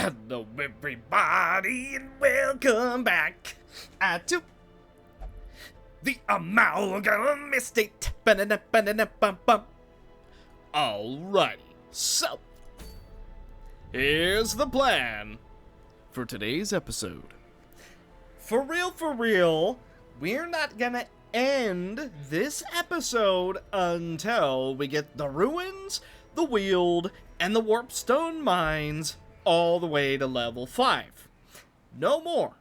Hello everybody and welcome back to the Amalgam Estate. Alrighty, so here's the plan for today's episode. For real, we're not gonna end this episode until we get the ruins, the weald, and the warpstone mines all the way to level 5. No more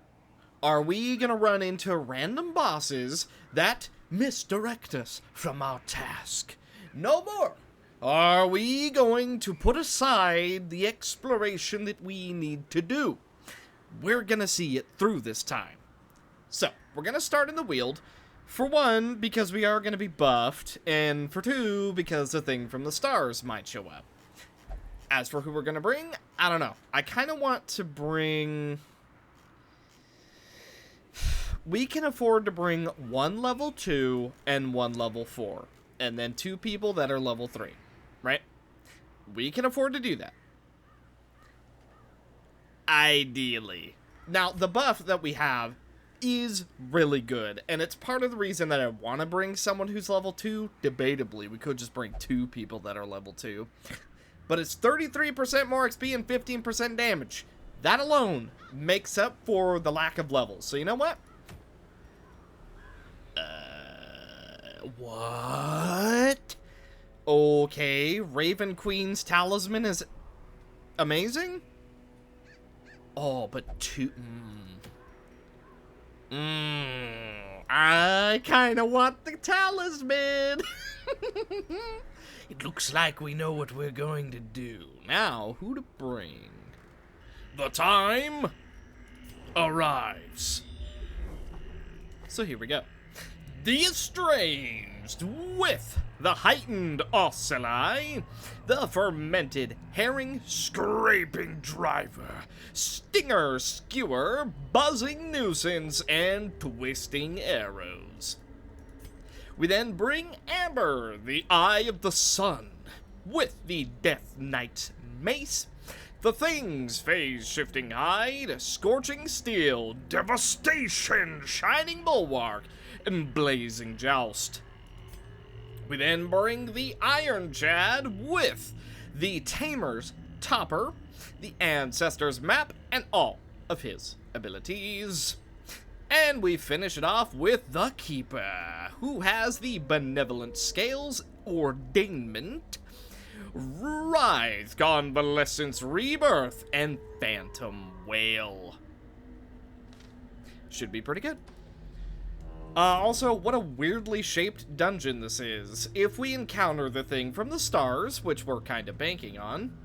are we gonna run into random bosses that misdirect us from our task. No more are we going to put aside the exploration that we need to do. We're gonna see it through this time. So, we're gonna start in the weald. For one, because we are gonna be buffed, and for two, because the thing from the stars might show up. As for who we're gonna bring, I don't know. I kind of want to bring... We can afford to bring one level 2 and one level 4. And then 2 people that are level 3. Right? We can afford to do that. Ideally. Now, the buff that we have is really good. And it's part of the reason that I want to bring someone who's level 2. Debatably, we could just bring 2 people that are level 2. But it's 33% more XP and 15% damage. That alone makes up for the lack of levels. So you know what? What? Okay, Raven Queen's talisman is amazing? Oh, but 2... I kind of want the talisman. It looks like we know what we're going to do. Now, who to bring? The time arrives. So here we go. The Estranged with the heightened ocelli, the fermented herring scraping driver, stinger skewer, buzzing nuisance, and twisting arrows. We then bring Amber, the Eye of the Sun, with the Death Knight mace, the Thing's phase-shifting hide, scorching steel, devastation, shining bulwark, and blazing joust. We then bring the Iron Chad with the Tamer's topper, the Ancestor's map, and all of his abilities. And we finish it off with the Keeper, who has the Benevolent Scales, Ordainment, Writhe, Convalescence, Rebirth, and Phantom Whale. Should be pretty good. Also, what a weirdly shaped dungeon this is. If we encounter the thing from the stars, which we're kind of banking on,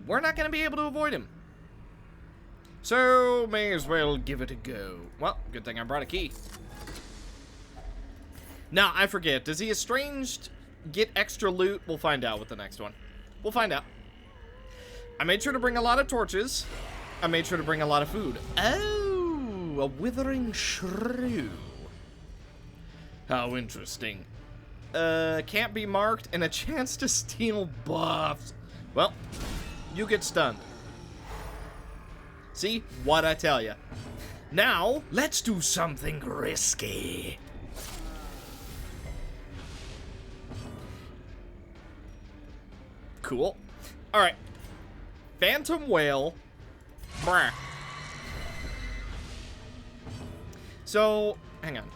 we're not going to be able to avoid him. So, may as well give it a go. Well, good thing I brought a key. Now, I forget. Does the Estranged get extra loot? We'll find out with the next one. We'll find out. I made sure to bring a lot of torches. I made sure to bring a lot of food. Oh, a withering shrew. How interesting. Can't be marked and a chance to steal buffs. Well, you get stunned. See? What'd I tell ya? Now, let's do something risky. Cool. Alright. Phantom Whale. Brah. So, hang on.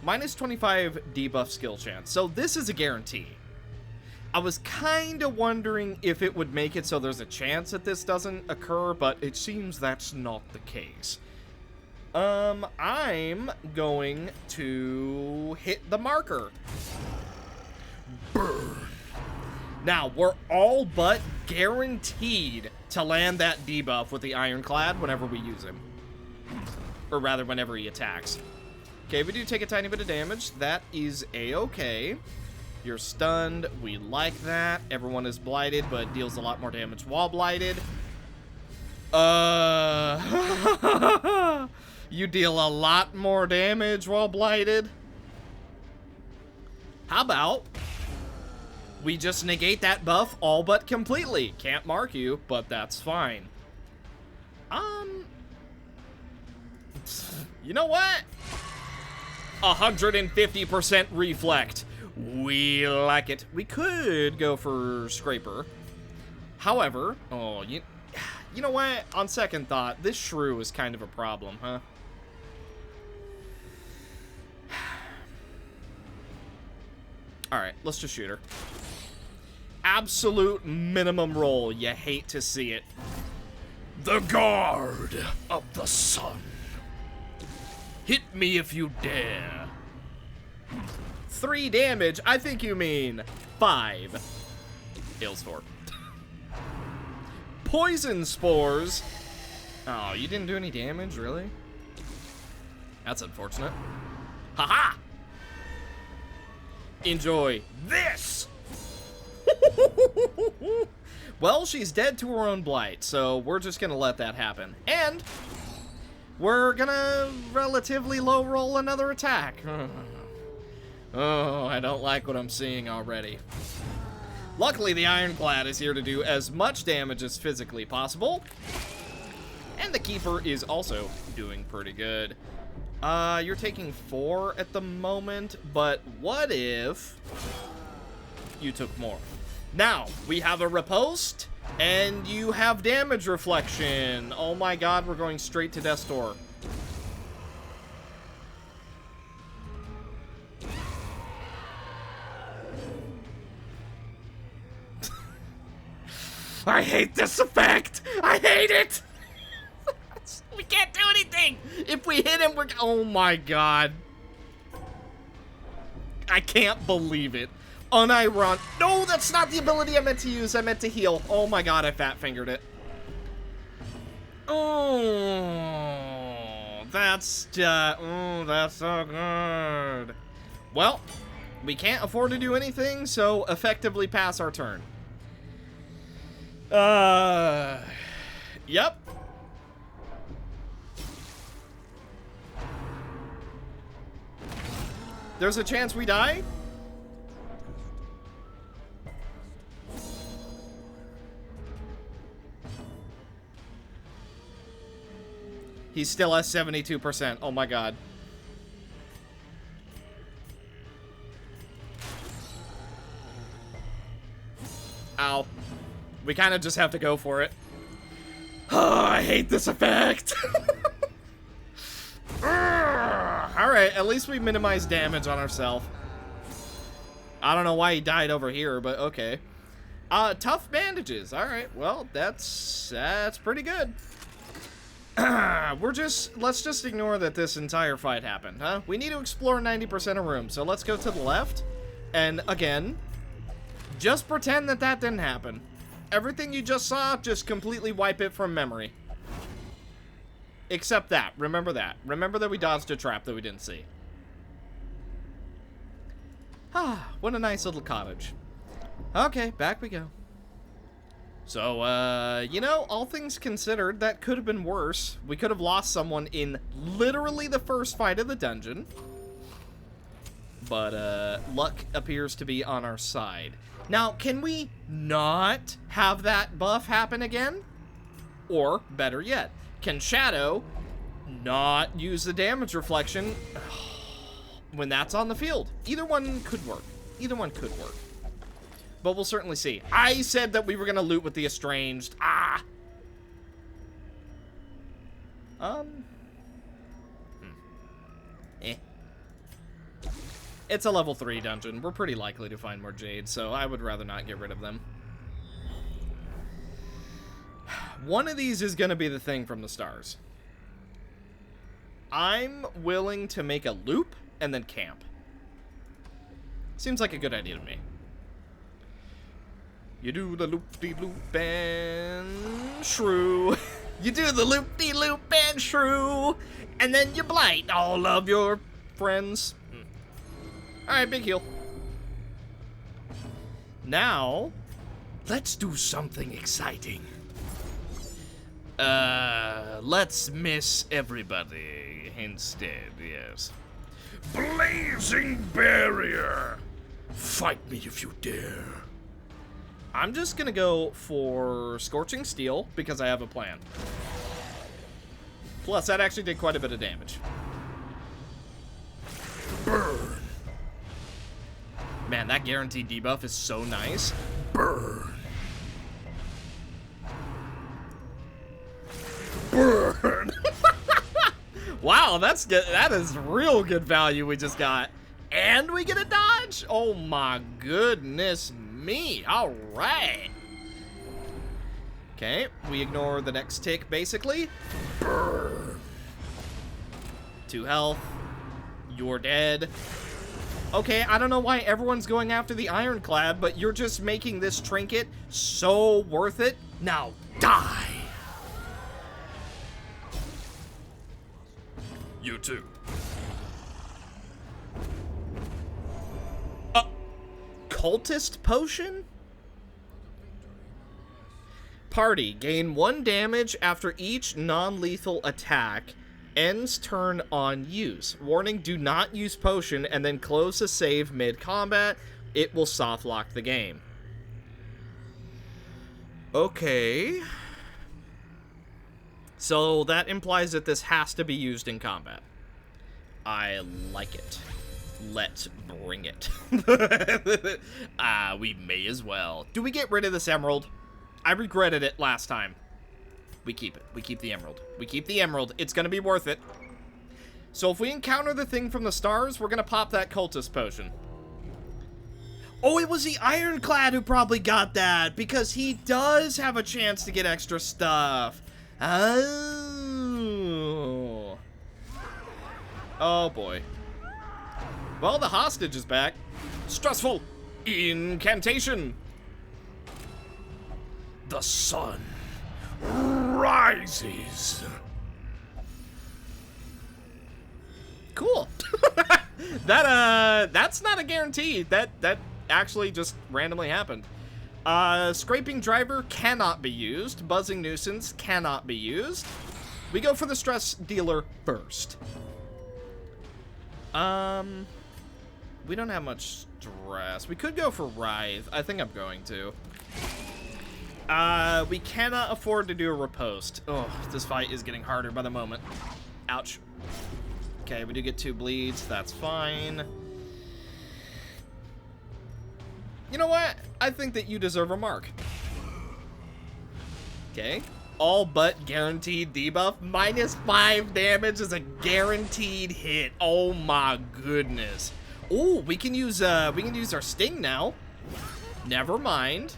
Minus 25 debuff skill chance. So this is a guarantee. I was kind of wondering if it would make it so there's a chance that this doesn't occur, but it seems that's not the case. I'm going to hit the marker. Burn. Now, we're all but guaranteed to land that debuff with the Ironclad whenever we use him. Or rather, whenever he attacks. Okay, we do take a tiny bit of damage. That is a-okay. You're stunned. We like that. Everyone is blighted, but deals a lot more damage while blighted. You deal a lot more damage while blighted. How about We just negate that buff all but completely. Can't mark you, but that's fine. You know what? 150% reflect. We like it. We could go for Scraper. However, you know what? On second thought, this shrew is kind of a problem, huh? Alright, let's just shoot her. Absolute minimum roll. You hate to see it. The Guard of the Sun. Hit me if you dare. 3 damage. I think you mean 5. Hailstorm. Poison Spores. Oh, you didn't do any damage, really? That's unfortunate. Haha! Enjoy this! Well, she's dead to her own blight, so we're just gonna let that happen. And we're gonna relatively low roll another attack. Oh, I don't like what I'm seeing already. Luckily, the Ironclad is here to do as much damage as physically possible. And the Keeper is also doing pretty good. You're taking 4 at the moment, but what if you took more? Now, we have a riposte, and you have damage reflection. Oh my god, we're going straight to Death's Door. I hate this effect! I hate it! We can't do anything! If we hit him, we're... Oh my god. I can't believe it. Uniron... No, that's not the ability I meant to use. I meant to heal. Oh my god, I fat-fingered it. Oh, that's just... Oh, that's so good. Well, we can't afford to do anything, so effectively pass our turn. Yep. There's a chance we die? He's still at 72%. Oh my god. Ow. We kind of just have to go for it. Oh, I hate this effect. Alright, at least we minimized damage on ourselves. I don't know why he died over here, but okay. Tough bandages. Alright, well, that's pretty good. Let's just ignore that this entire fight happened, huh? We need to explore 90% of rooms, so let's go to the left. And again, just pretend that that didn't happen. Everything you just saw, just completely wipe it from memory. Except that. Remember that. Remember that we dodged a trap that we didn't see. Ah, what a nice little cottage. Okay, back we go. So, you know, all things considered, that could have been worse. We could have lost someone in literally the first fight of the dungeon. But, luck appears to be on our side. Now, can we not have that buff happen again? Or, better yet, can Shadow not use the damage reflection when that's on the field? Either one could work. Either one could work. But we'll certainly see. I said that we were going to loot with the Estranged. Ah! It's a level 3 dungeon. We're pretty likely to find more Jade, so I would rather not get rid of them. One of these is going to be the thing from the stars. I'm willing to make a loop and then camp. Seems like a good idea to me. You do the loop-de-loop and shrew. You do the loop-de-loop and shrew. And then you blight all of your friends. Alright, big heal. Now, let's do something exciting. Let's miss everybody instead, yes. Blazing Barrier! Fight me if you dare. I'm just gonna go for Scorching Steel because I have a plan. Plus, that actually did quite a bit of damage. Burn. Man, that guaranteed debuff is so nice. Burn. Burn. Wow, that's good. That is real good value we just got. And we get a dodge? Oh my goodness me. All right. Okay, we ignore the next tick, basically. Burn. 2 health. You're dead. Okay, I don't know why everyone's going after the Ironclad, but you're just making this trinket so worth it. Now, die. You too. Cultist Potion? Party, gain 1 damage after each non-lethal attack. Ends turn on use. Warning, do not use potion and then close a save mid-combat. It will soft lock the game. Okay. So that implies that this has to be used in combat. I like it. Let's bring it. We may as well. Do we get rid of this emerald? I regretted it last time. We keep it. We keep the emerald. We keep the emerald. It's going to be worth it. So if we encounter the thing from the stars, we're going to pop that cultist potion. Oh, it was the Ironclad who probably got that, because he does have a chance to get extra stuff. Oh. Oh, boy. Well, the hostage is back. Stressful. Incantation. The sun rises. Cool. That's not a guarantee. That actually just randomly happened. Scraping driver cannot be used. Buzzing nuisance cannot be used. We go for the stress dealer first. We don't have much stress. We could go for Writhe. I think I'm going to. We cannot afford to do a riposte. Oh, this fight is getting harder by the moment. Ouch. Okay, we do get 2 bleeds. That's fine. You know what? I think that you deserve a mark. Okay. All but guaranteed debuff. -5 damage is a guaranteed hit. Oh my goodness. Oh, we can use our sting now. Never mind.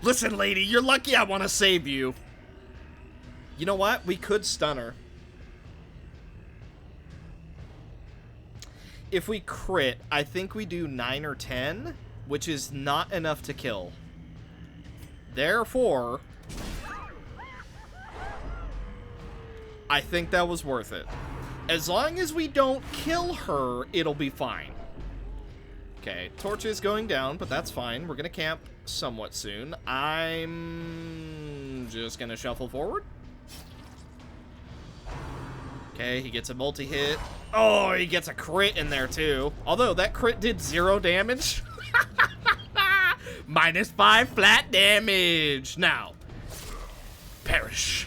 Listen, lady, you're lucky I want to save you. You know what? We could stun her. If we crit, I think we do 9 or 10, which is not enough to kill. Therefore, I think that was worth it. As long as we don't kill her, it'll be fine. Okay, torch is going down, but that's fine. We're gonna camp somewhat soon. I'm just gonna shuffle forward. Okay, he gets a multi-hit. Oh, he gets a crit in there too. Although that crit did 0 damage. -5 flat damage. Now, perish.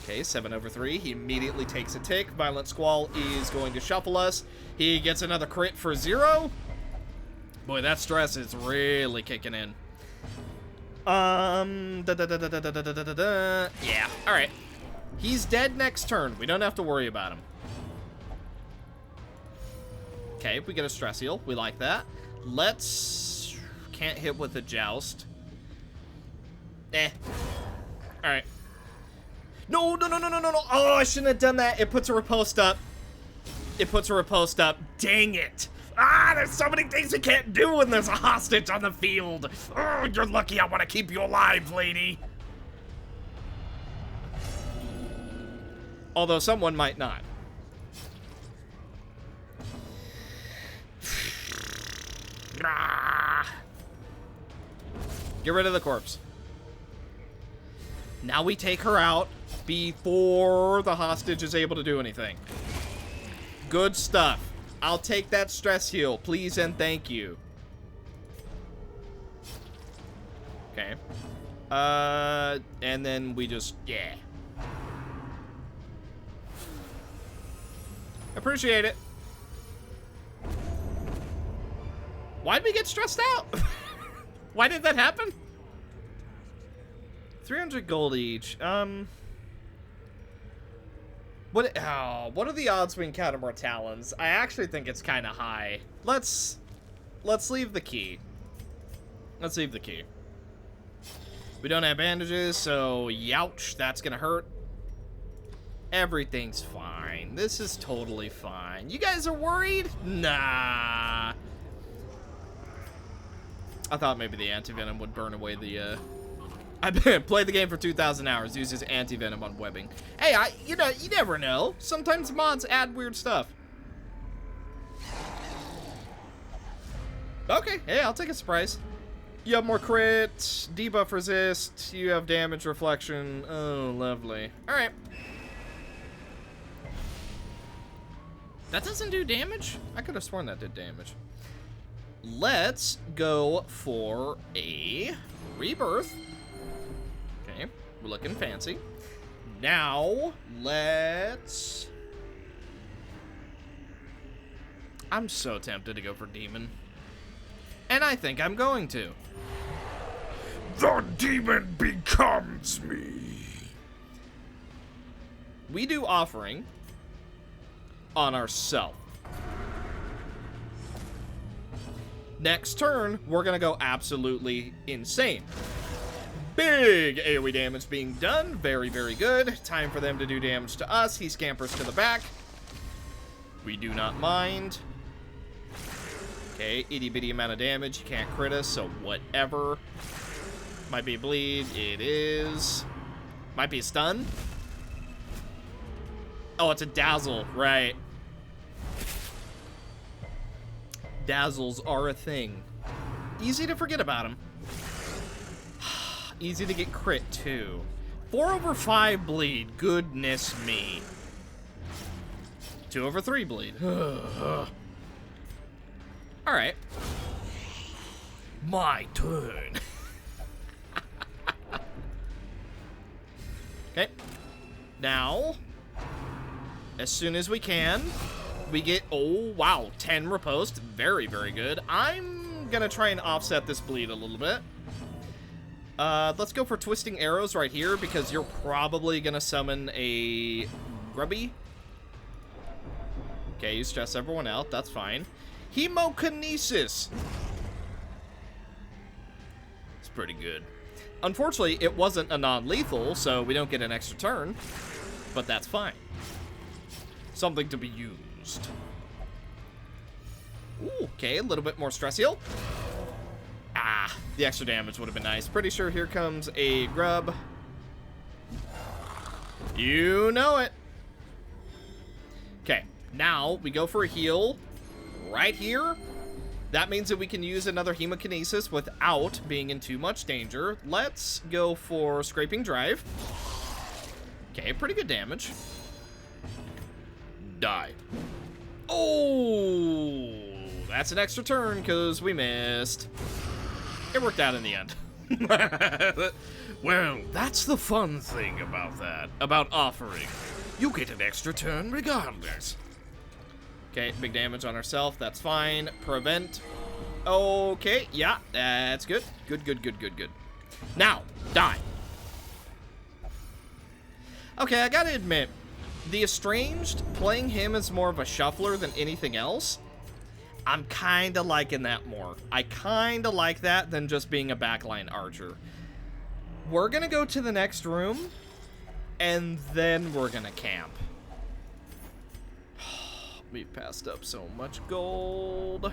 Okay, 7/3. He immediately takes a tick. Violent Squall is going to shuffle us. He gets another crit for 0. Boy, that stress is really kicking in. Yeah, all right. He's dead next turn. We don't have to worry about him. Okay, we get a stress heal. We like that. Let's... Can't hit with a joust. Eh. All right. No. Oh, I shouldn't have done that. It puts a riposte up. Dang it. Ah, there's so many things you can't do when there's a hostage on the field. Oh, you're lucky I want to keep you alive, lady. Although someone might not. Get rid of the corpse. Now we take her out before the hostage is able to do anything. Good stuff. I'll take that stress heal, please and thank you. Okay. And then we just, yeah. Appreciate it. Why'd we get stressed out? Why did that happen? 300 gold each. What are the odds we encounter more Talons? I actually think it's kind of high. Let's leave the key. Let's leave the key. We don't have bandages, so youch, that's gonna hurt. Everything's fine. This is totally fine. You guys are worried? Nah. I thought maybe the anti-venom would burn away the, I played the game for 2,000 hours, uses anti-venom on webbing. Hey, you never know. Sometimes mods add weird stuff. Okay, hey, I'll take a surprise. You have more crit, debuff resist, you have damage reflection. Oh, lovely. Alright. That doesn't do damage? I could have sworn that did damage. Let's go for a rebirth. Okay, we're looking fancy. Now, let's... I'm so tempted to go for demon. And I think I'm going to. The demon becomes me. We do offering on ourselves. Next turn, we're gonna go absolutely insane. Big AoE damage being done. Very, very good. Time for them to do damage to us. He scampers to the back. We do not mind. Okay, itty bitty amount of damage. You can't crit us, so whatever. Might be a bleed. It is. Might be a stun. Oh, it's a dazzle. Right. Dazzles are a thing. Easy to forget about them. Easy to get crit, too. 4/5 bleed. Goodness me. 2/3 bleed. Alright. My turn. Okay. Now, as soon as we can, we get, oh, wow, 10 riposte. Very, very good. I'm gonna try and offset this bleed a little bit. Let's go for twisting arrows right here, because you're probably gonna summon a grubby. Okay, you stress everyone out. That's fine. Hemokinesis. It's pretty good. Unfortunately, it wasn't a non-lethal, so we don't get an extra turn. But that's fine. Something to be used. Ooh, okay, a little bit more stress heal. Ah, the extra damage would have been nice. Pretty sure here comes a grub. You know it. Okay, now we go for a heal right here. That means that we can use another hemokinesis without being in too much danger. Let's go for scraping drive. Okay, pretty good damage. Die. Oh, that's an extra turn because we missed. It worked out in the end. Well, that's the fun thing about that, about offering. You get an extra turn regardless. Okay, big damage on ourselves. That's fine. Prevent. Okay, yeah, that's good. Good, good, good, good, good. Now, die. Okay, I gotta admit, the Estranged, playing him as more of a shuffler than anything else, I'm kinda liking that more. I kinda like that than just being a backline archer. We're gonna go to the next room, and then we're gonna camp. We've passed up so much gold.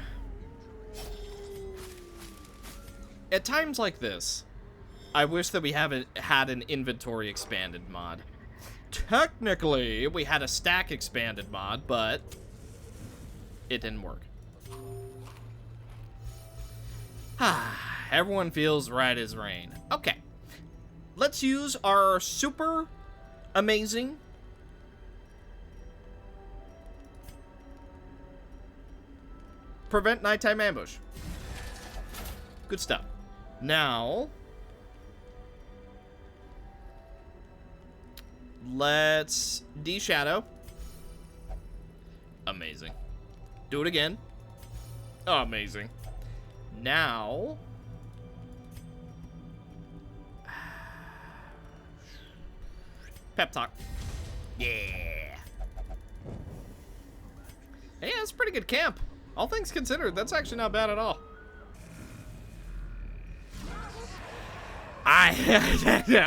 At times like this, I wish that we haven't had an inventory expanded mod. Technically, we had a stack expanded mod, but it didn't work. Everyone feels right as rain. Okay. Let's use our super amazing prevent nighttime ambush. Good stuff. Now, Let's de-shadow. Amazing. Do it again. Amazing. Now... pep talk. Yeah. Hey, that's a pretty good camp. All things considered, that's actually not bad at all.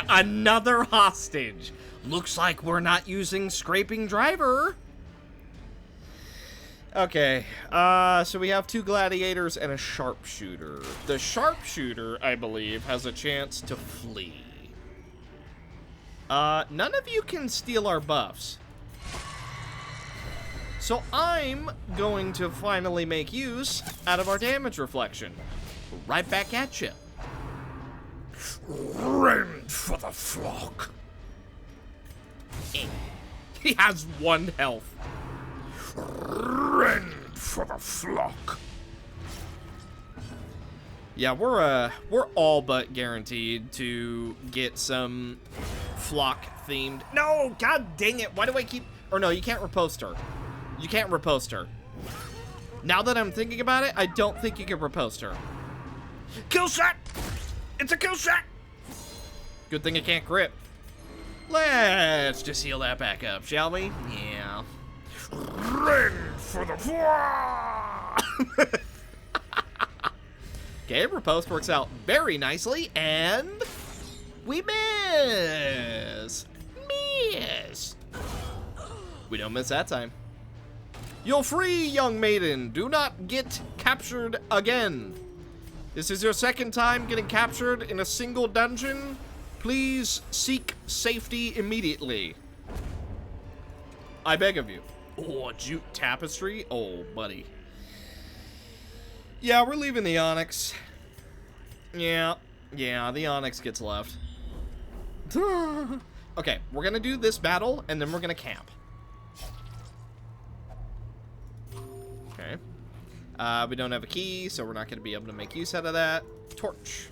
Another hostage. Looks like we're not using scraping driver. Okay, so we have 2 gladiators and a sharpshooter. The sharpshooter, I believe, has a chance to flee. None of you can steal our buffs. So I'm going to finally make use out of our damage reflection. Right back at you. Rend for the flock. He has 1 health. Rend for the flock. Yeah, we're all but guaranteed to get some flock themed. No, god dang it! Why do I keep? Or no, you can't riposte her. You can't riposte her. Now that I'm thinking about it, I don't think you can riposte her. Kill shot! It's a kill shot! Good thing it can't grip. Let's just heal that back up, shall we? Yeah. Run for the Okay, riposte works out very nicely, and we miss. Miss. We don't miss that time. You're free, young maiden. Do not get captured again. This is your 2nd time getting captured in a single dungeon. Please seek safety immediately. I beg of you. Oh, jute tapestry? Oh, buddy. Yeah, we're leaving the Onyx. Yeah, the Onyx gets left. Okay, we're gonna do this battle, and then we're gonna camp. Okay. We don't have a key, so we're not gonna be able to make use out of that. Torch.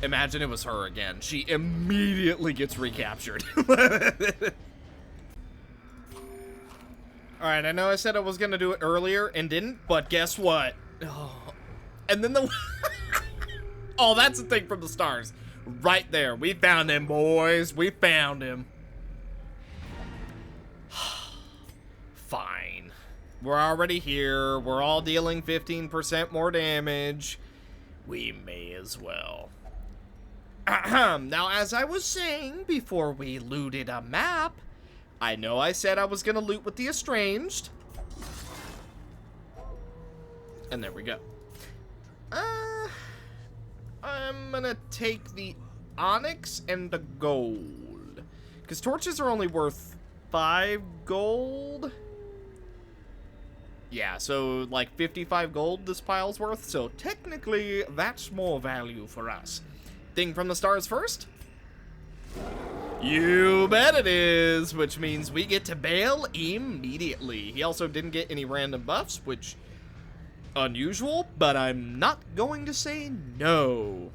Imagine it was her again. She immediately gets recaptured. Alright, I know I said I was gonna do it earlier and didn't, but guess what? Oh. And then the... Oh, that's the thing from the stars. Right there. We found him, boys. We found him. Fine. We're already here. We're all dealing 15% more damage. We may as well. Now, as I was saying before we looted a map, I know I said I was going to loot with the Estranged. And there we go. I'm going to take the Onyx and the gold. Because torches are only worth 5 gold. Yeah, so like 55 gold this pile's worth. So technically, that's more value for us. Thing from the stars first? You bet it is, which means we get to bail immediately. He also didn't get any random buffs, which unusual, but I'm not going to say no.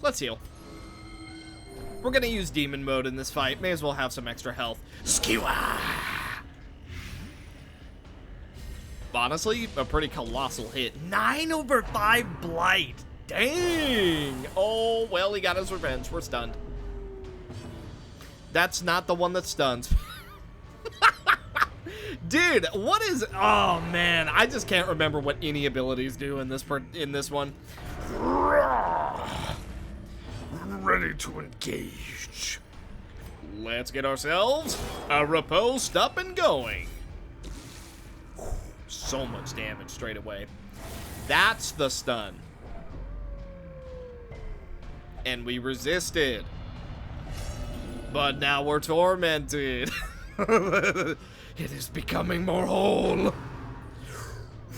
Let's heal. We're gonna use demon mode in this fight. May as well have some extra health. Skewer! Honestly, a pretty colossal hit. 9/5 blight. Dang. Oh, well, he got his revenge. We're stunned. That's not the one that stuns. Dude, what is... Oh, man. I just can't remember what any abilities do in this one. Ready to engage. Let's get ourselves a riposte up and going. So much damage straight away. That's the stun. And we resisted. But now we're tormented. It is becoming more whole.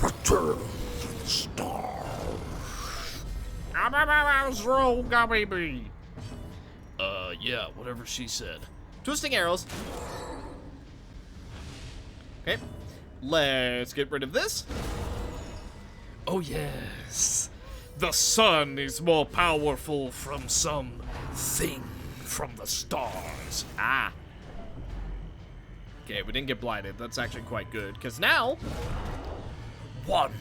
Return to the stars. Yeah, whatever she said. Twisting arrows. Okay. Let's get rid of this. Oh yes. The sun is more powerful from some thing from the stars. Ah. Okay, we didn't get blinded. That's actually quite good, because now... 1.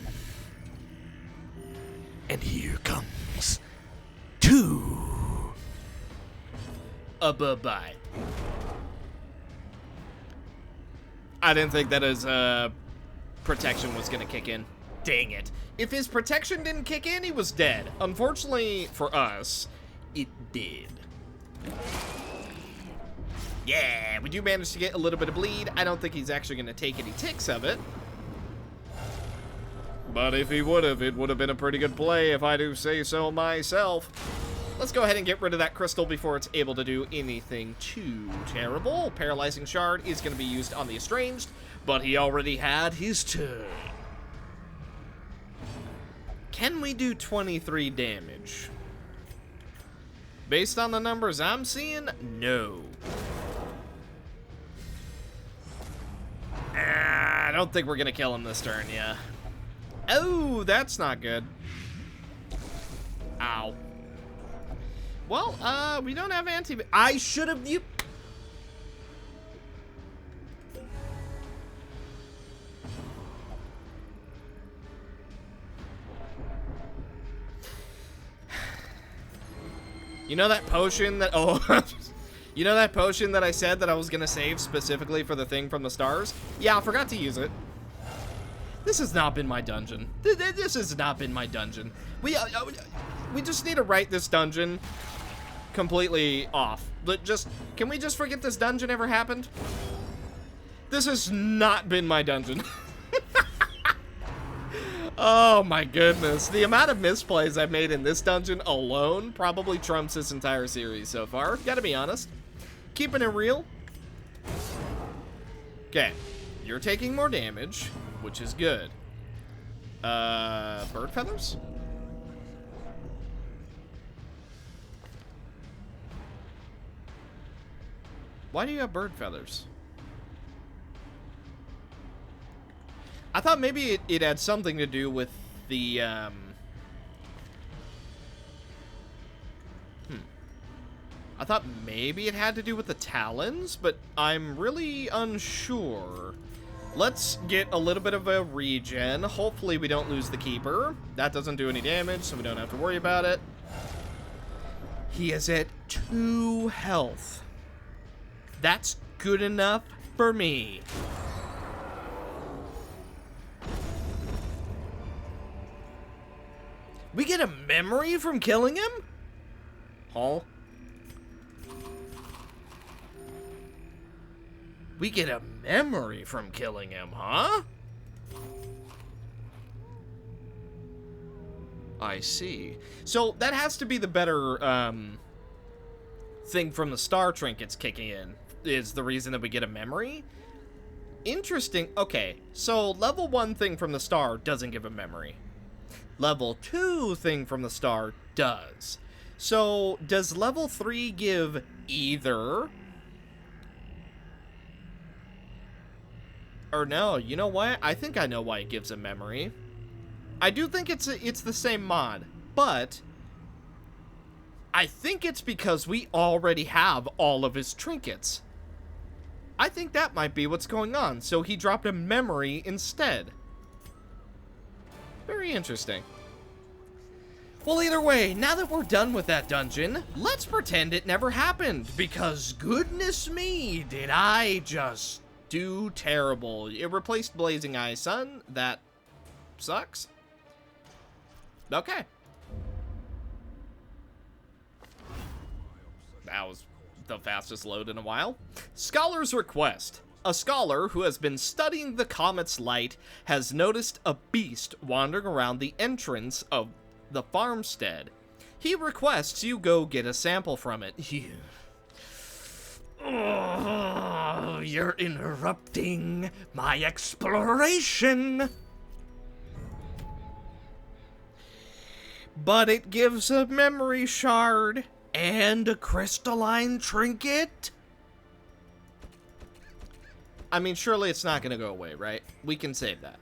And here comes 2. Bye-bye. I didn't think that his protection was going to kick in. Dang it. If his protection didn't kick in, he was dead. Unfortunately for us, it did. Yeah, we do manage to get a little bit of bleed. I don't think he's actually going to take any ticks of it. But if he would have, it would have been a pretty good play if I do say so myself. Let's go ahead and get rid of that crystal before it's able to do anything too terrible. Paralyzing Shard is going to be used on the Estranged, but he already had his turn. Can we do 23 damage? Based on the numbers I'm seeing, no. I don't think we're going to kill him this turn, yeah. Oh, that's not good. Ow. Well, we don't have I should have... You know that potion that... Oh, you know that potion that I said that I was going to save specifically for the thing from the stars? Yeah, I forgot to use it. This has not been my dungeon. This has not been my dungeon. We just need to write this dungeon completely off. Can we just forget this dungeon ever happened? This has not been my dungeon. Oh my goodness. The amount of misplays I've made in this dungeon alone probably trumps this entire series so far. Gotta be honest. Keeping it real. Okay. You're taking more damage, which is good. Bird feathers? Why do you have bird feathers? I thought maybe it had something to do with the, I thought maybe it had to do with the talons, but I'm really unsure. Let's get a little bit of a regen. Hopefully we don't lose the keeper. That doesn't do any damage, so we don't have to worry about it. He is at 2 health. That's good enough for me. We get a memory from killing him? Huh? We get a memory from killing him, huh? I see. So that has to be the better thing from the star trinkets kicking in, is the reason that we get a memory. Interesting. Okay, so level 1 thing from the star doesn't give a memory. Level 2 thing from the star does. So does level 3 give either? Or no, you know what? I think I know why it gives a memory. I do think it's the same mod, but I think it's because we already have all of his trinkets. I think that might be what's going on, so he dropped a memory instead. Very interesting. Well, either way, now that we're done with that dungeon, let's pretend it never happened, because goodness me, did I just do terrible. It replaced Blazing Eye Sun. That sucks. Okay. That was the fastest load in a while. Scholar's request. A scholar who has been studying the comet's light has noticed a beast wandering around the entrance of the farmstead. He requests you go get a sample from it. Oh, you're interrupting my exploration. But it gives a memory shard and a crystalline trinket. I mean, surely it's not going to go away, right? We can save that.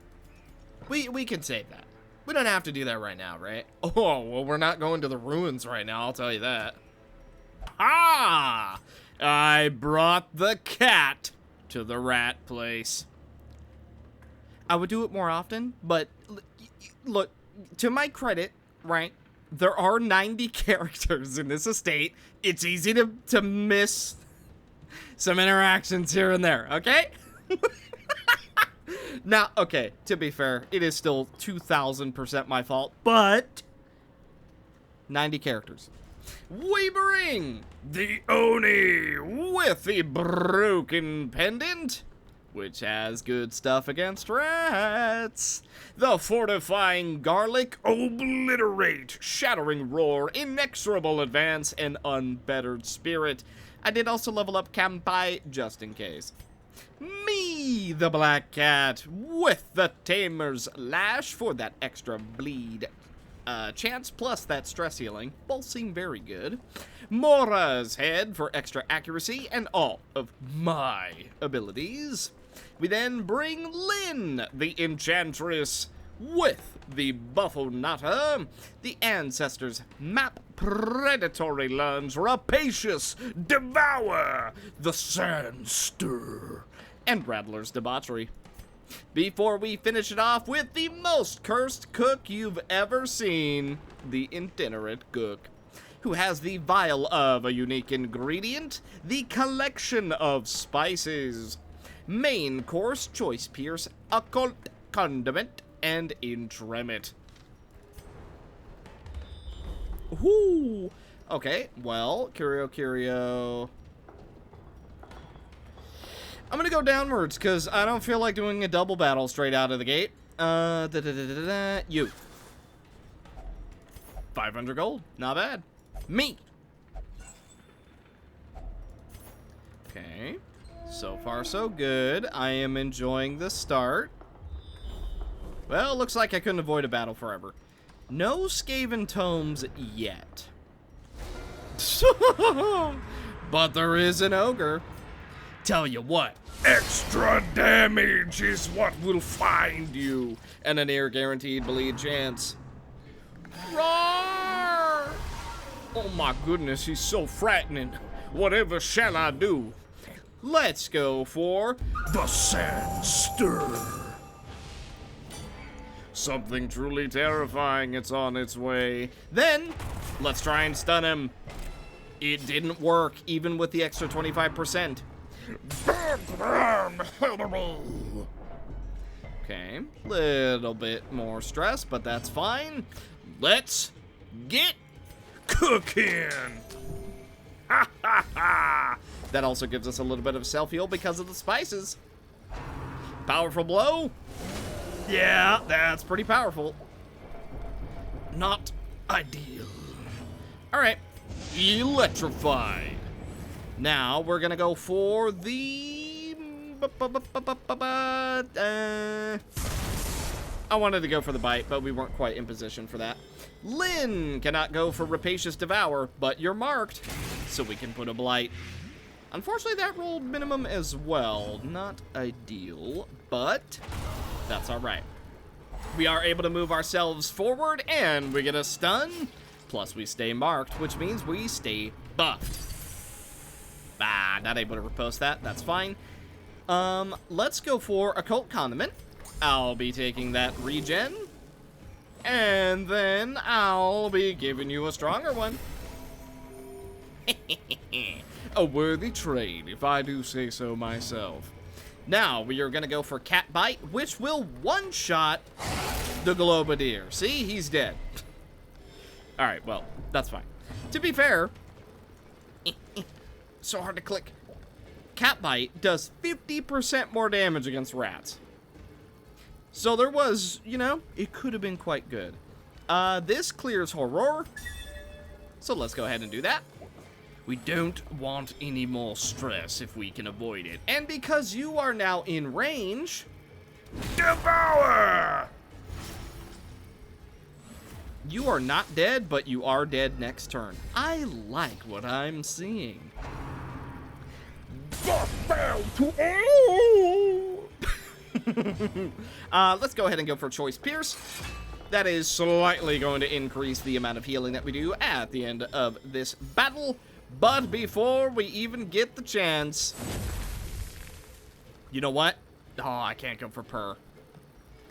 We can save that. We don't have to do that right now, right? Oh, well, we're not going to the ruins right now, I'll tell you that. Ah! I brought the cat to the rat place. I would do it more often, but look, to my credit, right? There are 90 characters in this estate. It's easy to miss some interactions here and there, okay? Now, okay, to be fair, it is still 2,000% my fault, but 90 characters. We bring the Oni with the broken pendant, which has good stuff against rats. The fortifying garlic, obliterate, shattering roar, inexorable advance, and unbettered spirit. I did also level up Kampai just in case. Me, the black cat, with the tamer's lash for that extra bleed chance, plus that stress healing. Both seem very good. Mora's head for extra accuracy and all of my abilities. We then bring Lynn, the enchantress, with the Buffonata, the ancestors' map, predatory lunge, rapacious, devour, the sand stir, and Rattler's debauchery. Before we finish it off with the most cursed cook you've ever seen, the itinerant cook, who has the vial of a unique ingredient, the collection of spices, main course, choice pierce, occult condiment, and intremit. Ooh. Okay, well, curio. I'm gonna go downwards, because I don't feel like doing a double battle straight out of the gate. You. 500 gold. Not bad. Me. Okay. So far, so good. I am enjoying the start. Well, looks like I couldn't avoid a battle forever. No Skaven tomes yet. But there is an ogre. Tell you what, extra damage is what will find you. And a near guaranteed bleed chance. Roar! Oh my goodness, he's so frightening. Whatever shall I do? Let's go for the Sand Stir. Something truly terrifying, it's on its way. Then, let's try and stun him. It didn't work, even with the extra 25%. Okay, little bit more stress, but that's fine. Let's get cooking. Ha ha ha! That also gives us a little bit of self-heal because of the spices. Powerful blow? Yeah, that's pretty powerful. Not ideal. Alright, electrified. Now, we're gonna go for the... I wanted to go for the bite, but we weren't quite in position for that. Lynn cannot go for Rapacious Devour, but you're marked, so we can put a blight. Unfortunately, that rolled minimum as well. Not ideal, but that's alright. We are able to move ourselves forward, and we get a stun. Plus, we stay marked, which means we stay buffed. Not able to repost that. That's fine. Let's go for Occult Condiment. I'll be taking that regen. And then I'll be giving you a stronger one. A worthy trade, if I do say so myself. Now, we are going to go for Cat Bite, which will one-shot the Globadier. See? He's dead. Alright, well, that's fine. To be fair, so hard to click. Cat Bite does 50% more damage against rats. So there was, you know, it could have been quite good. This clears Horror. So let's go ahead and do that. We don't want any more stress if we can avoid it. And because you are now in range, Devour! You are not dead, but you are dead next turn. I like what I'm seeing. Let's go ahead and go for Choice Pierce. that is slightly going to increase the amount of healing that we do at the end of this battle. But before we even get the chance... You know what? Oh, I can't go for purr.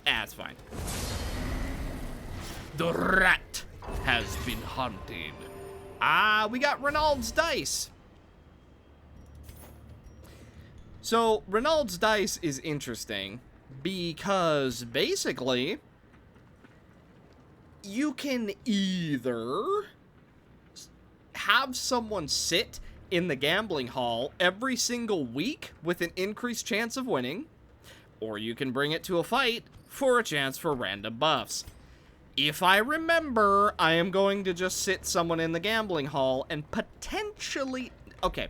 It's fine. The rat has been hunted. We got Renaud's dice. So, Renaud's dice is interesting because basically you can either have someone sit in the gambling hall every single week with an increased chance of winning, or you can bring it to a fight for a chance for random buffs. If I remember, I am going to just sit someone in the gambling hall and potentially... Okay,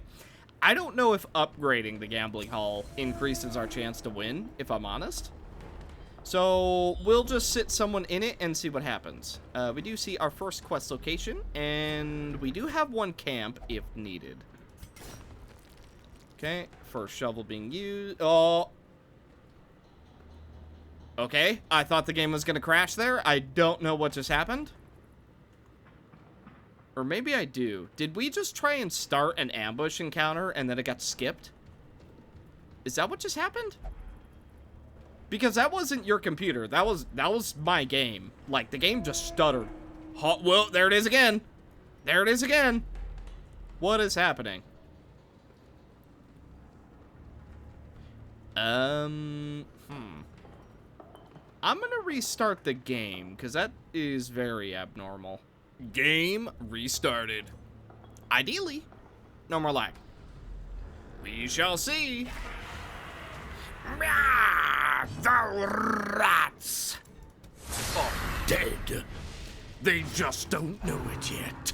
I don't know if upgrading the gambling hall increases our chance to win, if I'm honest. So, we'll just sit someone in it and see what happens. We do see our first quest location, and we do have one camp if needed. Okay, first shovel being used. Oh. Okay, I thought the game was going to crash there. I don't know what just happened. Or maybe I do. Did we just try and start an ambush encounter and then it got skipped? Is that what just happened? Because that wasn't your computer. That was my game. Like, the game just stuttered. Well, there it is again. There it is again. What is happening? I'm gonna restart the game, because that is very abnormal. Game restarted. Ideally, no more lag. We shall see. The rats are dead. They just don't know it yet.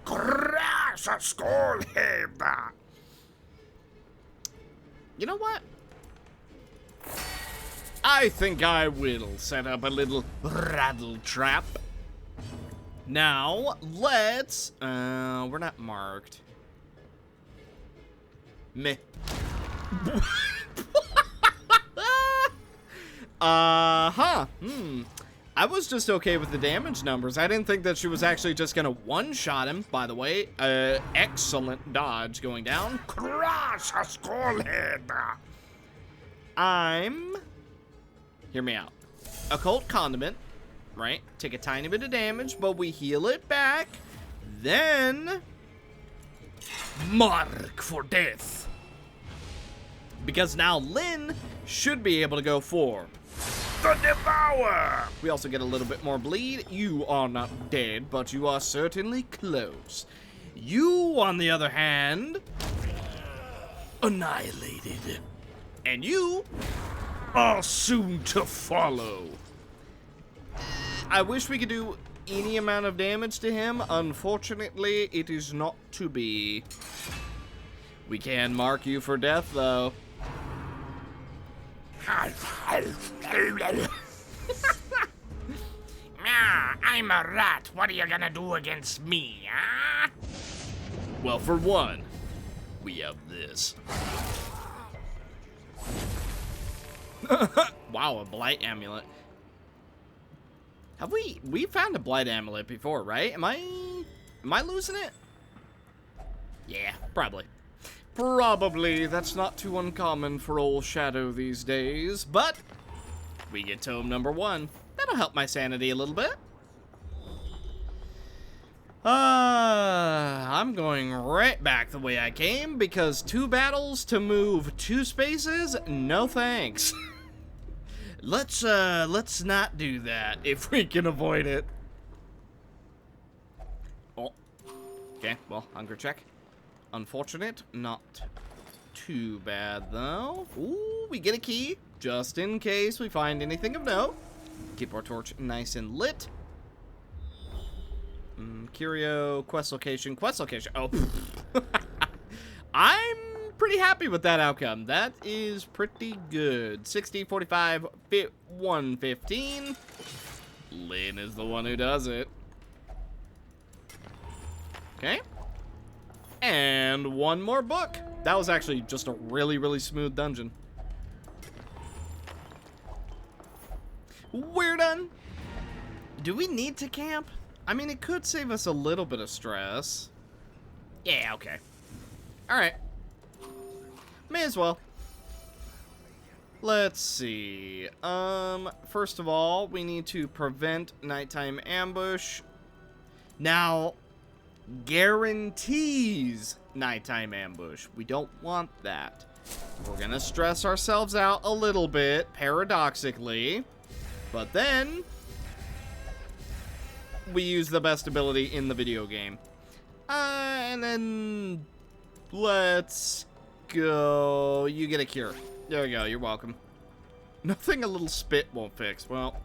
Crash a skull head. You know what? I think I will set up a little rattle trap. Now, let's... we're not marked. Meh. I was just okay with the damage numbers. I didn't think that she was actually just gonna one-shot him, by the way. Excellent dodge going down. Crush a skull head. Hear me out. Occult condiment, right? Take a tiny bit of damage, but we heal it back. Then... mark for death. Because now Lynn should be able to go for the Devour. We also get a little bit more bleed. You are not dead, but you are certainly close. You, on the other hand, annihilated. And you are soon to follow. I wish we could do any amount of damage to him. Unfortunately, it is not to be. We can mark you for death, though. I'm a rat. What are you gonna do against me, huh? Well, for one, we have this. Wow, a blight amulet. Have we found a blight amulet before, right? Am I losing it? Yeah, probably. Probably. That's not too uncommon for old Shadow these days, but we get tome number 1. That'll help my sanity a little bit. I'm going right back the way I came because 2 battles to move 2 spaces? No thanks. Let's not do that if we can avoid it. Oh. Okay, well, hunger check. Unfortunate. Not too bad, though. Ooh, we get a key, just in case we find anything of note. Keep our torch nice and lit. Curio, quest location. Oh, I'm pretty happy with that outcome. That is pretty good. 60, 45, 115. Lynn is the one who does it. Okay. And 1 more book. That was actually just a really, really smooth dungeon. We're done. Do we need to camp? I mean, it could save us a little bit of stress. Yeah, okay. Alright. May as well. Let's see. First of all, we need to prevent nighttime ambush. Now, guarantees nighttime ambush. We don't want that. We're gonna stress ourselves out a little bit, paradoxically. But then, we use the best ability in the video game. And then, let's go. You get a cure. There we go, you're welcome. Nothing a little spit won't fix. Well,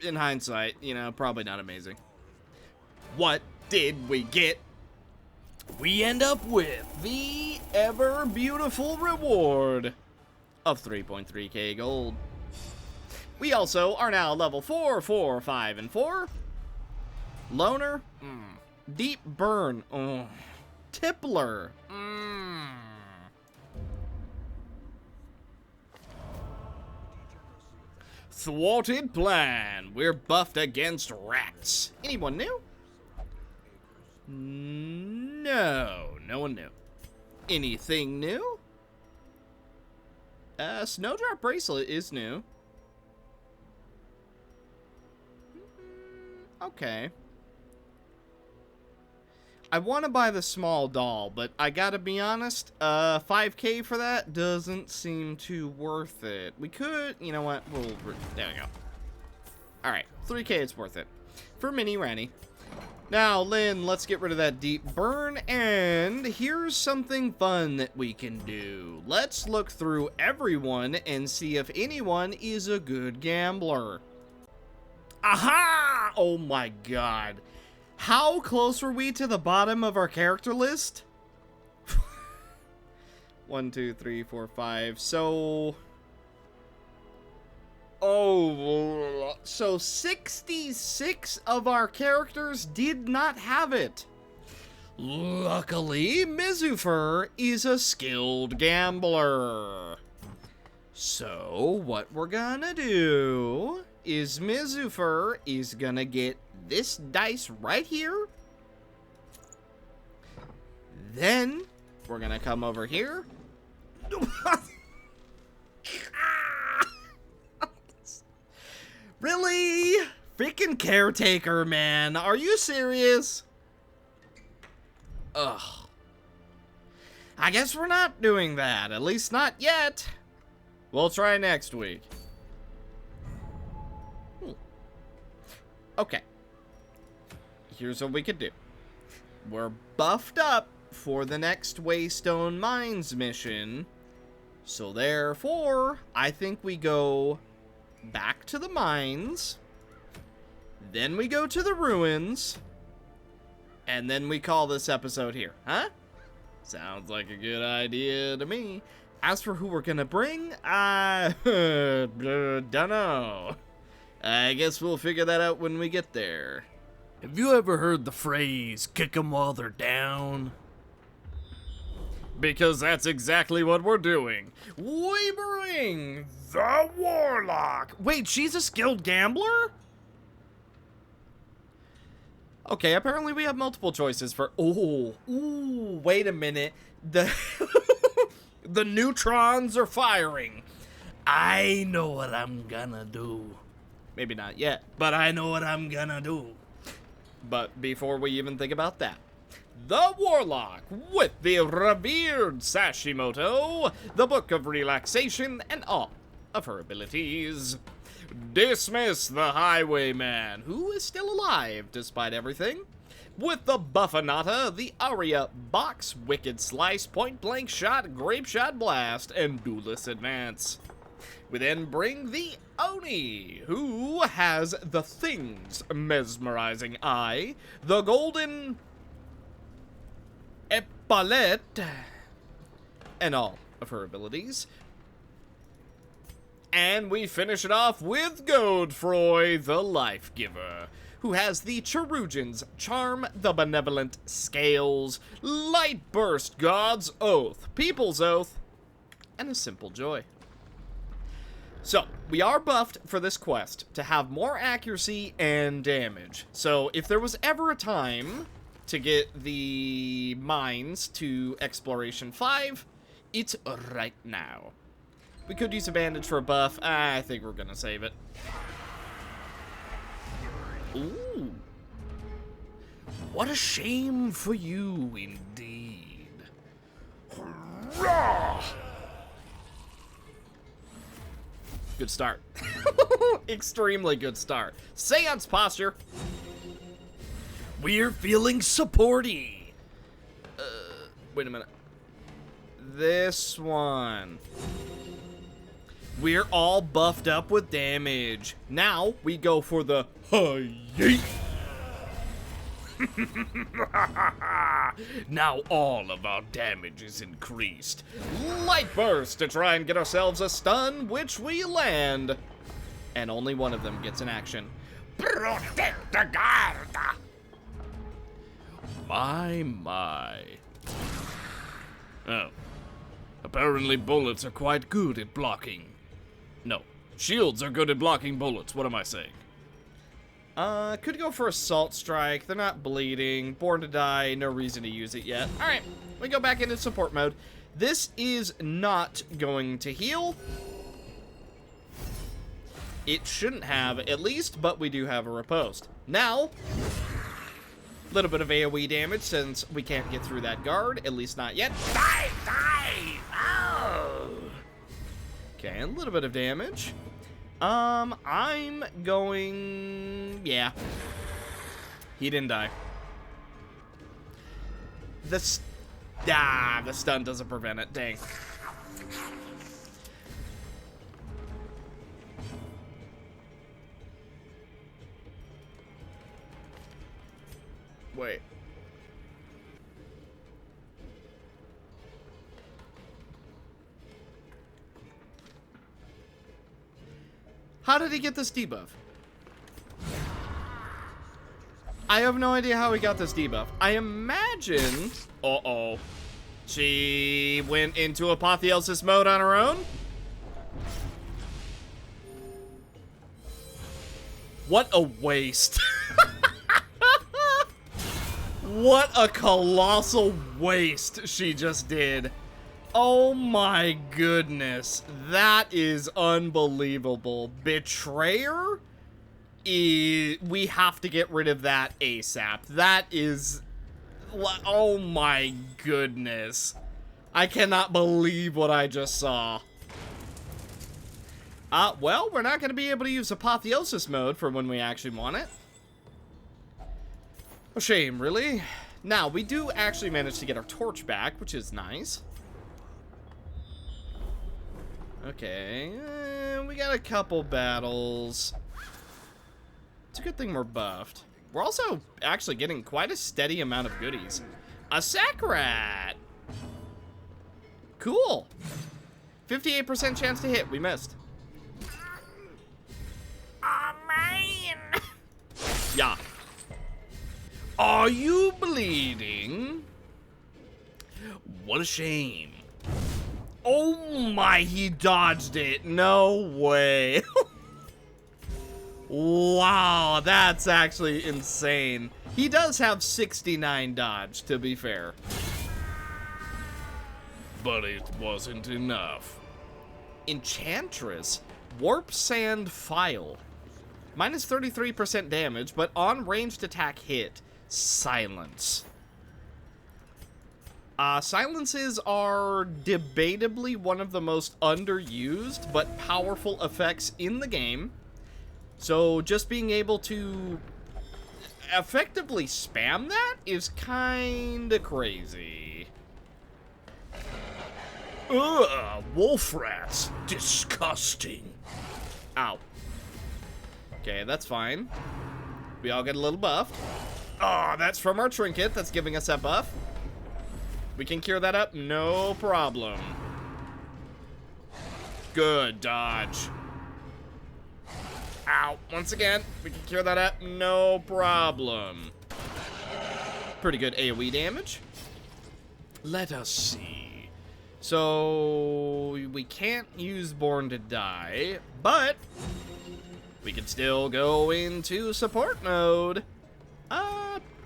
in hindsight, you know, probably not amazing. What did we get? We end up with the ever beautiful reward of 3.3k gold. We also are now level 4, 4, 5, and 4. Loner. Deep burn. Tippler. Thwarted plan. We're buffed against rats. Anyone new? No. No one new. Anything new? Snowdrop bracelet is new. Okay. I want to buy the small doll, but I gotta be honest, 5k for that doesn't seem too worth it. We could, you know what, there we go. Alright, 3k it's worth it. For Mini Ranny. Now, Lynn, let's get rid of that deep burn, and here's something fun that we can do. Let's look through everyone and see if anyone is a good gambler. Aha! Oh my god. How close were we to the bottom of our character list? 1, 2, 3, 4, 5. So... oh, so 66 of our characters did not have it. Luckily, Mizufer is a skilled gambler. So, what we're gonna do is Mizufer is gonna get this dice right here. Then, we're gonna come over here. Really? Freaking caretaker, man. Are you serious? Ugh. I guess we're not doing that. At least not yet. We'll try next week. Okay. Here's what we could do. We're buffed up for the next Waystone Mines mission. So therefore, I think we go back to the mines. Then we go to the ruins. And then we call this episode here. Huh? Sounds like a good idea to me. As for who we're gonna bring, I dunno. I guess we'll figure that out when we get there. Have you ever heard the phrase, kick 'em while they're down? Because that's exactly what we're doing. We bring the Warlock. Wait, she's a skilled gambler? Okay, apparently we have multiple choices for... ooh, wait a minute. The the neutrons are firing. I know what I'm gonna do. Maybe not yet. But I know what I'm gonna do. But before we even think about that, the Warlock with the revered Sashimoto, the Book of Relaxation, and all of her abilities. Dismiss the Highwayman, who is still alive despite everything, with the Buffanata, the Aria, Box, Wicked Slice, Point Blank Shot, Grape Shot Blast, and Duelist Advance. We then bring the Oni, who has the Thing's Mesmerizing Eye, the Golden Epaulet, and all of her abilities. And we finish it off with Godefroy, the Life Giver, who has the Cherugian's Charm, the Benevolent Scales, Light Burst, God's Oath, People's Oath, and a Simple Joy. So, we are buffed for this quest to have more accuracy and damage. So, if there was ever a time to get the mines to Exploration 5, it's right now. We could use a bandage for a buff. I think we're gonna save it. Ooh. What a shame for you, indeed. Hurrah! Good start. Extremely good start. Seance posture. We're feeling supporty. Wait a minute. This one. We're all buffed up with damage. Now we go for the yeet. Now all of our damage is increased. Light burst to try and get ourselves a stun, which we land. And only one of them gets an action. Protect the guard. My. Oh. Apparently bullets are quite good at blocking. No. Shields are good at blocking bullets. What am I saying? Could go for Assault Strike. They're not bleeding. Born to Die. No reason to use it yet. Alright. We go back into support mode. This is not going to heal. It shouldn't have, at least, but we do have a riposte. Now, a little bit of AoE damage since we can't get through that guard. At least not yet. Die! Oh! Okay, a little bit of damage. I'm going... Yeah. He didn't die. The stun doesn't prevent it. Dang. Wait. How did he get this debuff? I have no idea how he got this debuff. I imagine... Uh-oh. She went into apotheosis mode on her own? What a waste. What a colossal waste she just did. Oh my goodness. That is unbelievable. Betrayer? We have to get rid of that ASAP. That is... Oh my goodness. I cannot believe what I just saw. Well, we're not going to be able to use apotheosis mode for when we actually want it. A shame, really. Now, we do actually manage to get our torch back, which is nice. Okay, we got a couple battles. It's a good thing we're buffed. We're also actually getting quite a steady amount of goodies. A Sacrat! Cool. 58% chance to hit. We missed. Oh, man. Yeah. Are you bleeding? What a shame. Oh my, he dodged it. No way. Wow, that's actually insane. He does have 69 dodge, to be fair. But it wasn't enough. Enchantress, Warp Sand File. Minus 33% damage, but on ranged attack hit, silence. Silences are debatably one of the most underused but powerful effects in the game. So just being able to effectively spam that is kinda crazy. Ugh, wolf rats. Disgusting. Ow. Okay, that's fine. We all get a little buff. Oh, that's from our trinket that's giving us that buff. We can cure that up, no problem. Good dodge. Ow, once again, we can cure that up, no problem. Pretty good AoE damage. Let us see. So we can't use Born to Die, but we can still go into support mode.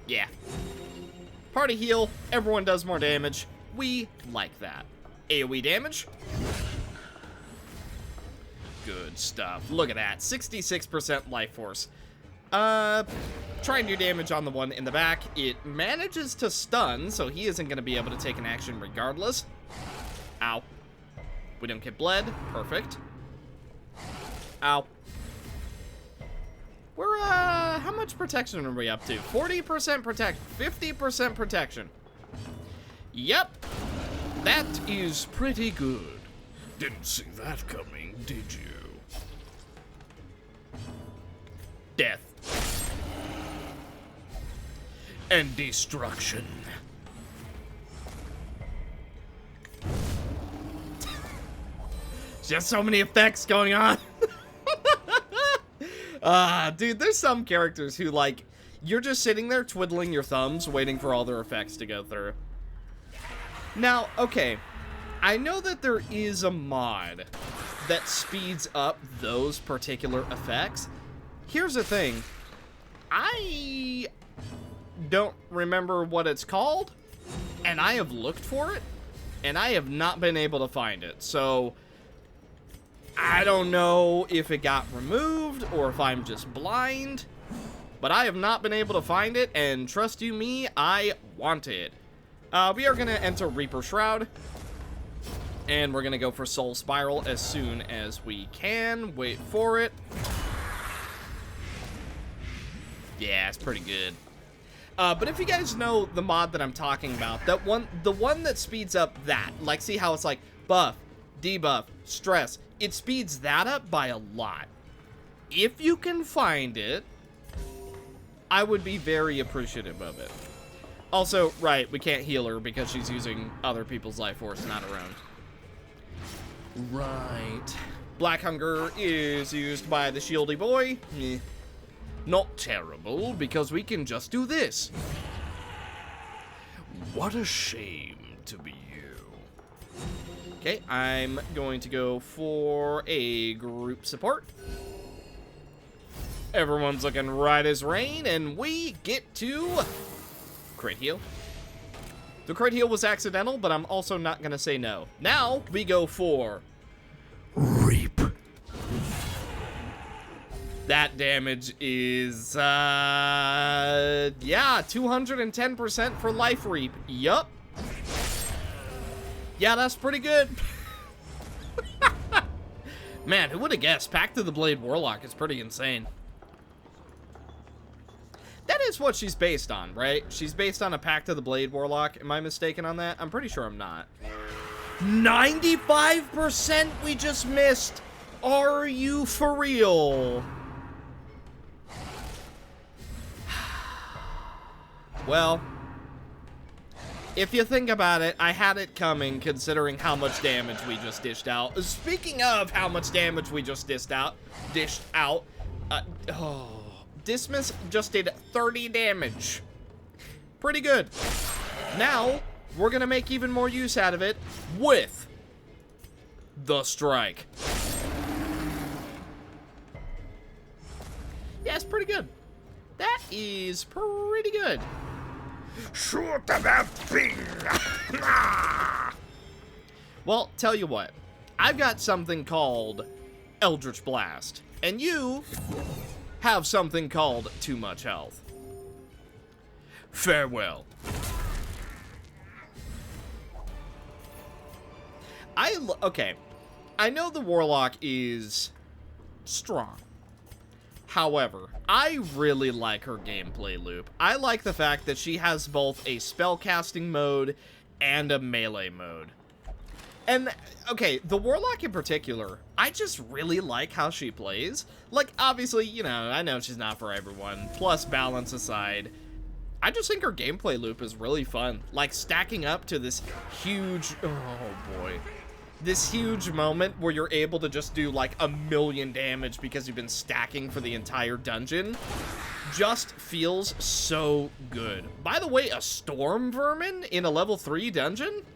Yeah. Party heal, everyone does more damage. We like that. AoE damage. Good stuff. Look at that. 66% life force. Try and do damage on the one in the back. It manages to stun, so he isn't going to be able to take an action regardless. Ow. We don't get bled. Perfect. Ow. We're, how much protection are we up to? 40% protection. 50% protection. Yep. That is pretty good. Didn't see that coming, did you? Death. And destruction. Just so many effects going on. Dude, there's some characters who, like, you're just sitting there twiddling your thumbs waiting for all their effects to go through. Now, okay, I know that there is a mod that speeds up those particular effects. Here's the thing. I don't remember what it's called, and I have looked for it, and I have not been able to find it. So I don't know if it got removed or if I'm just blind, but I have not been able to find it, and trust you me, I want it. We are going to enter Reaper Shroud, and we're going to go for Soul Spiral as soon as we can. Wait for it. Yeah, it's pretty good. But if you guys know the mod that I'm talking about, the one that speeds up that, like, see how it's like buff, debuff, stress, it speeds that up by a lot. If you can find it, I would be very appreciative of it. Also, right, we can't heal her because she's using other people's life force, not her own. Right. Black Hunger is used by the shieldy boy. Not terrible, because we can just do this. What a shame to be you. Okay, I'm going to go for a group support. Everyone's looking right as rain, and we get to crit heal. The crit heal was accidental, but I'm also not going to say no. Now, we go for Reap. that damage is, yeah, 210% for life reap. Yup. Yeah, that's pretty good. Man, who would have guessed? Pact of the Blade Warlock is pretty insane. That is what she's based on, right? She's based on a Pact of the Blade Warlock. Am I mistaken on that? I'm pretty sure I'm not. 95% we just missed. Are you for real? Well, if you think about it, I had it coming considering how much damage we just dished out. Speaking of how much damage we just dished out, Dismiss just did 30 damage. Pretty good. Now, we're gonna make even more use out of it with the strike. Yeah, it's pretty good. That is pretty good. Shoot that thing! Well, tell you what. I've got something called Eldritch Blast, and you have something called Too Much Health. Farewell. Okay. I know the Warlock is strong. However, I really like her gameplay loop. I like the fact that she has both a spellcasting mode and a melee mode. And, okay, the Warlock in particular, I just really like how she plays. Like, obviously, you know, I know she's not for everyone. Plus, balance aside, I just think her gameplay loop is really fun. Like, stacking up to this huge... Oh, boy. This huge moment where you're able to just do, like, 1,000,000 damage because you've been stacking for the entire dungeon just feels so good. By the way, a Storm Vermin in a level 3 dungeon?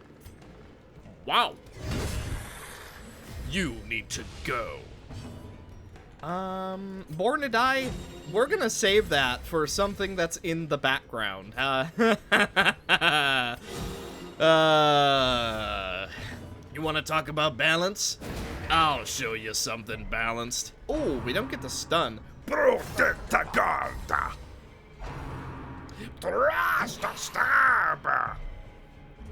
Wow. You need to go. Born to Die, we're gonna save that for something that's in the background. You want to talk about balance? I'll show you something balanced. Oh, we don't get the stun.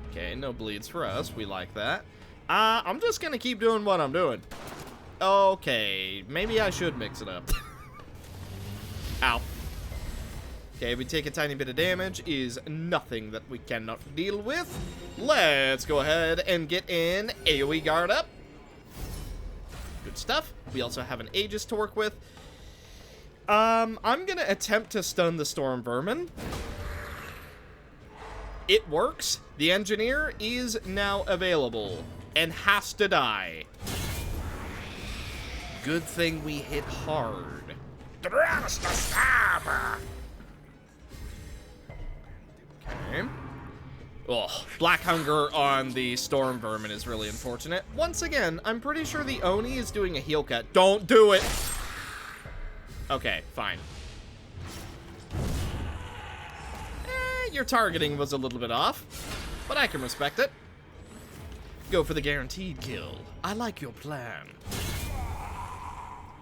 Okay, no bleeds for us. We like that. I'm just gonna keep doing what I'm doing. Okay, maybe I should mix it up. Ow. Okay, we take a tiny bit of damage, is nothing that we cannot deal with. Let's go ahead and get in AoE guard up. Good stuff. We also have an Aegis to work with. I'm gonna attempt to stun the Storm Vermin. It works. The Engineer is now available and has to die. Good thing we hit hard. Okay. Oh, Black Hunger on the Storm Vermin is really unfortunate. Once again, I'm pretty sure the Oni is doing a heal cut. Don't do it! Okay, fine. Your targeting was a little bit off, but I can respect it. Go for the guaranteed kill. I like your plan.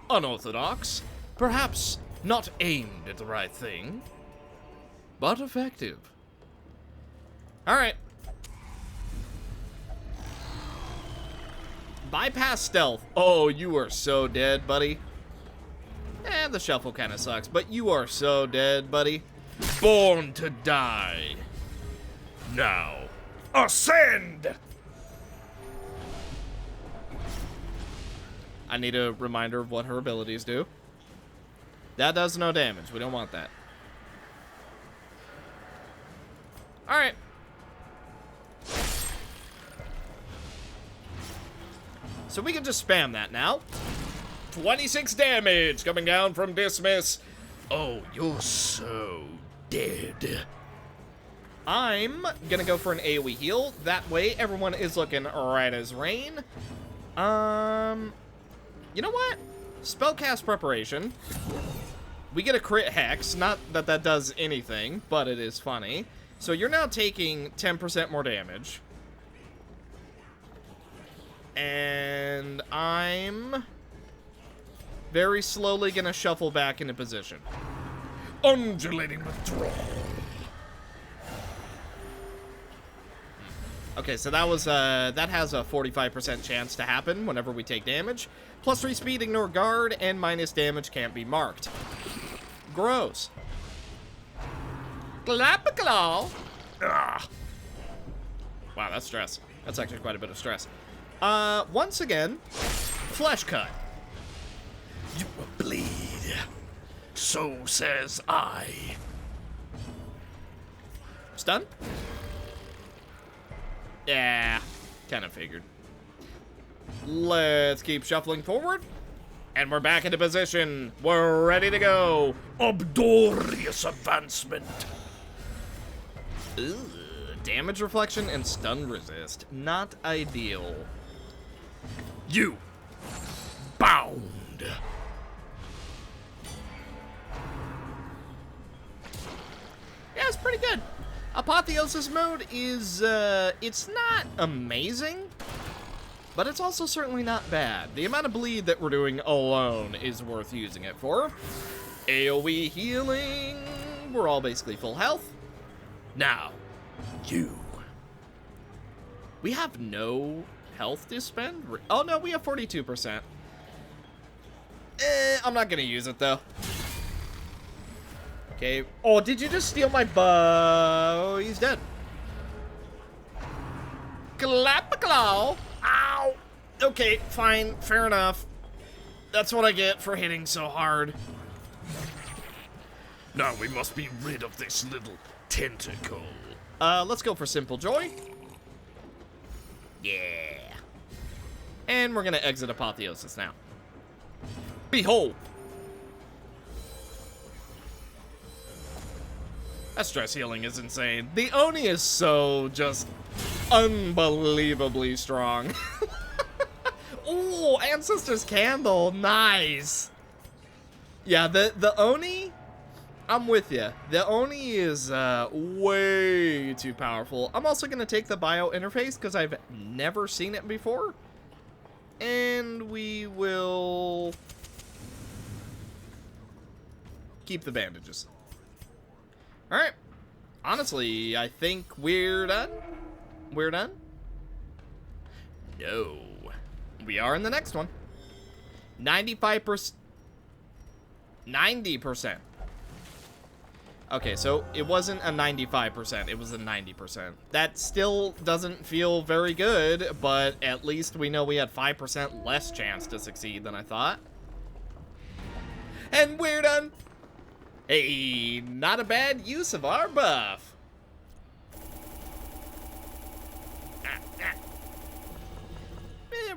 Unorthodox. Perhaps not aimed at the right thing, but effective. Alright. Bypass stealth. Oh, you are so dead, buddy. The shuffle kind of sucks, but you are so dead, buddy. Born to Die. Now, ascend! I need a reminder of what her abilities do. That does no damage. We don't want that. Alright. So we can just spam that now. 26 damage coming down from Dismiss. Oh, you're so dead. I'm gonna go for an AoE heal. That way, everyone is looking right as rain. You know what? Spellcast Preparation. We get a crit hex. Not that that does anything, but it is funny. So you're now taking 10% more damage. And I'm very slowly gonna shuffle back into position. Undulating withdrawal. Okay, so that was that has a 45% chance to happen whenever we take damage. Plus 3 speed, ignore guard, and minus damage can't be marked. Gross. Clap-a-claw. Wow, that's stress. That's actually quite a bit of stress. Once again, flesh cut. You will bleed. So says I. Stun? Yeah, kind of figured. Let's keep shuffling forward. And we're back into position. We're ready to go. Obdorious advancement. Ugh, damage reflection and stun resist. Not ideal. You. Bound. Yeah, it's pretty good. Apotheosis mode is, it's not amazing, but it's also certainly not bad. The amount of bleed that we're doing alone is worth using it for. AoE healing. We're all basically full health. Now, you. We have no health to spend? Oh, no, we have 42%. I'm not gonna use it, though. Okay. Oh, did you just steal my bow? He's dead. Clap-a-claw. Ow. Okay, fine. Fair enough. That's what I get for hitting so hard. Now we must be rid of this little tentacle. Let's go for Simple Joy. Yeah. And we're gonna exit Apotheosis now. Behold. That stress healing is insane. The Oni is so just unbelievably strong. Ooh, Ancestor's Candle, nice. Yeah, the Oni, I'm with you. The Oni is way too powerful. I'm also going to take the bio interface because I've never seen it before. And we will keep the bandages. Alright. Honestly, I think we're done. We're done? No. We are in the next one. 95%. 90%. Okay, so it wasn't a 95%, it was a 90%. That still doesn't feel very good, but at least we know we had 5% less chance to succeed than I thought. And we're done. Hey, not a bad use of our buff.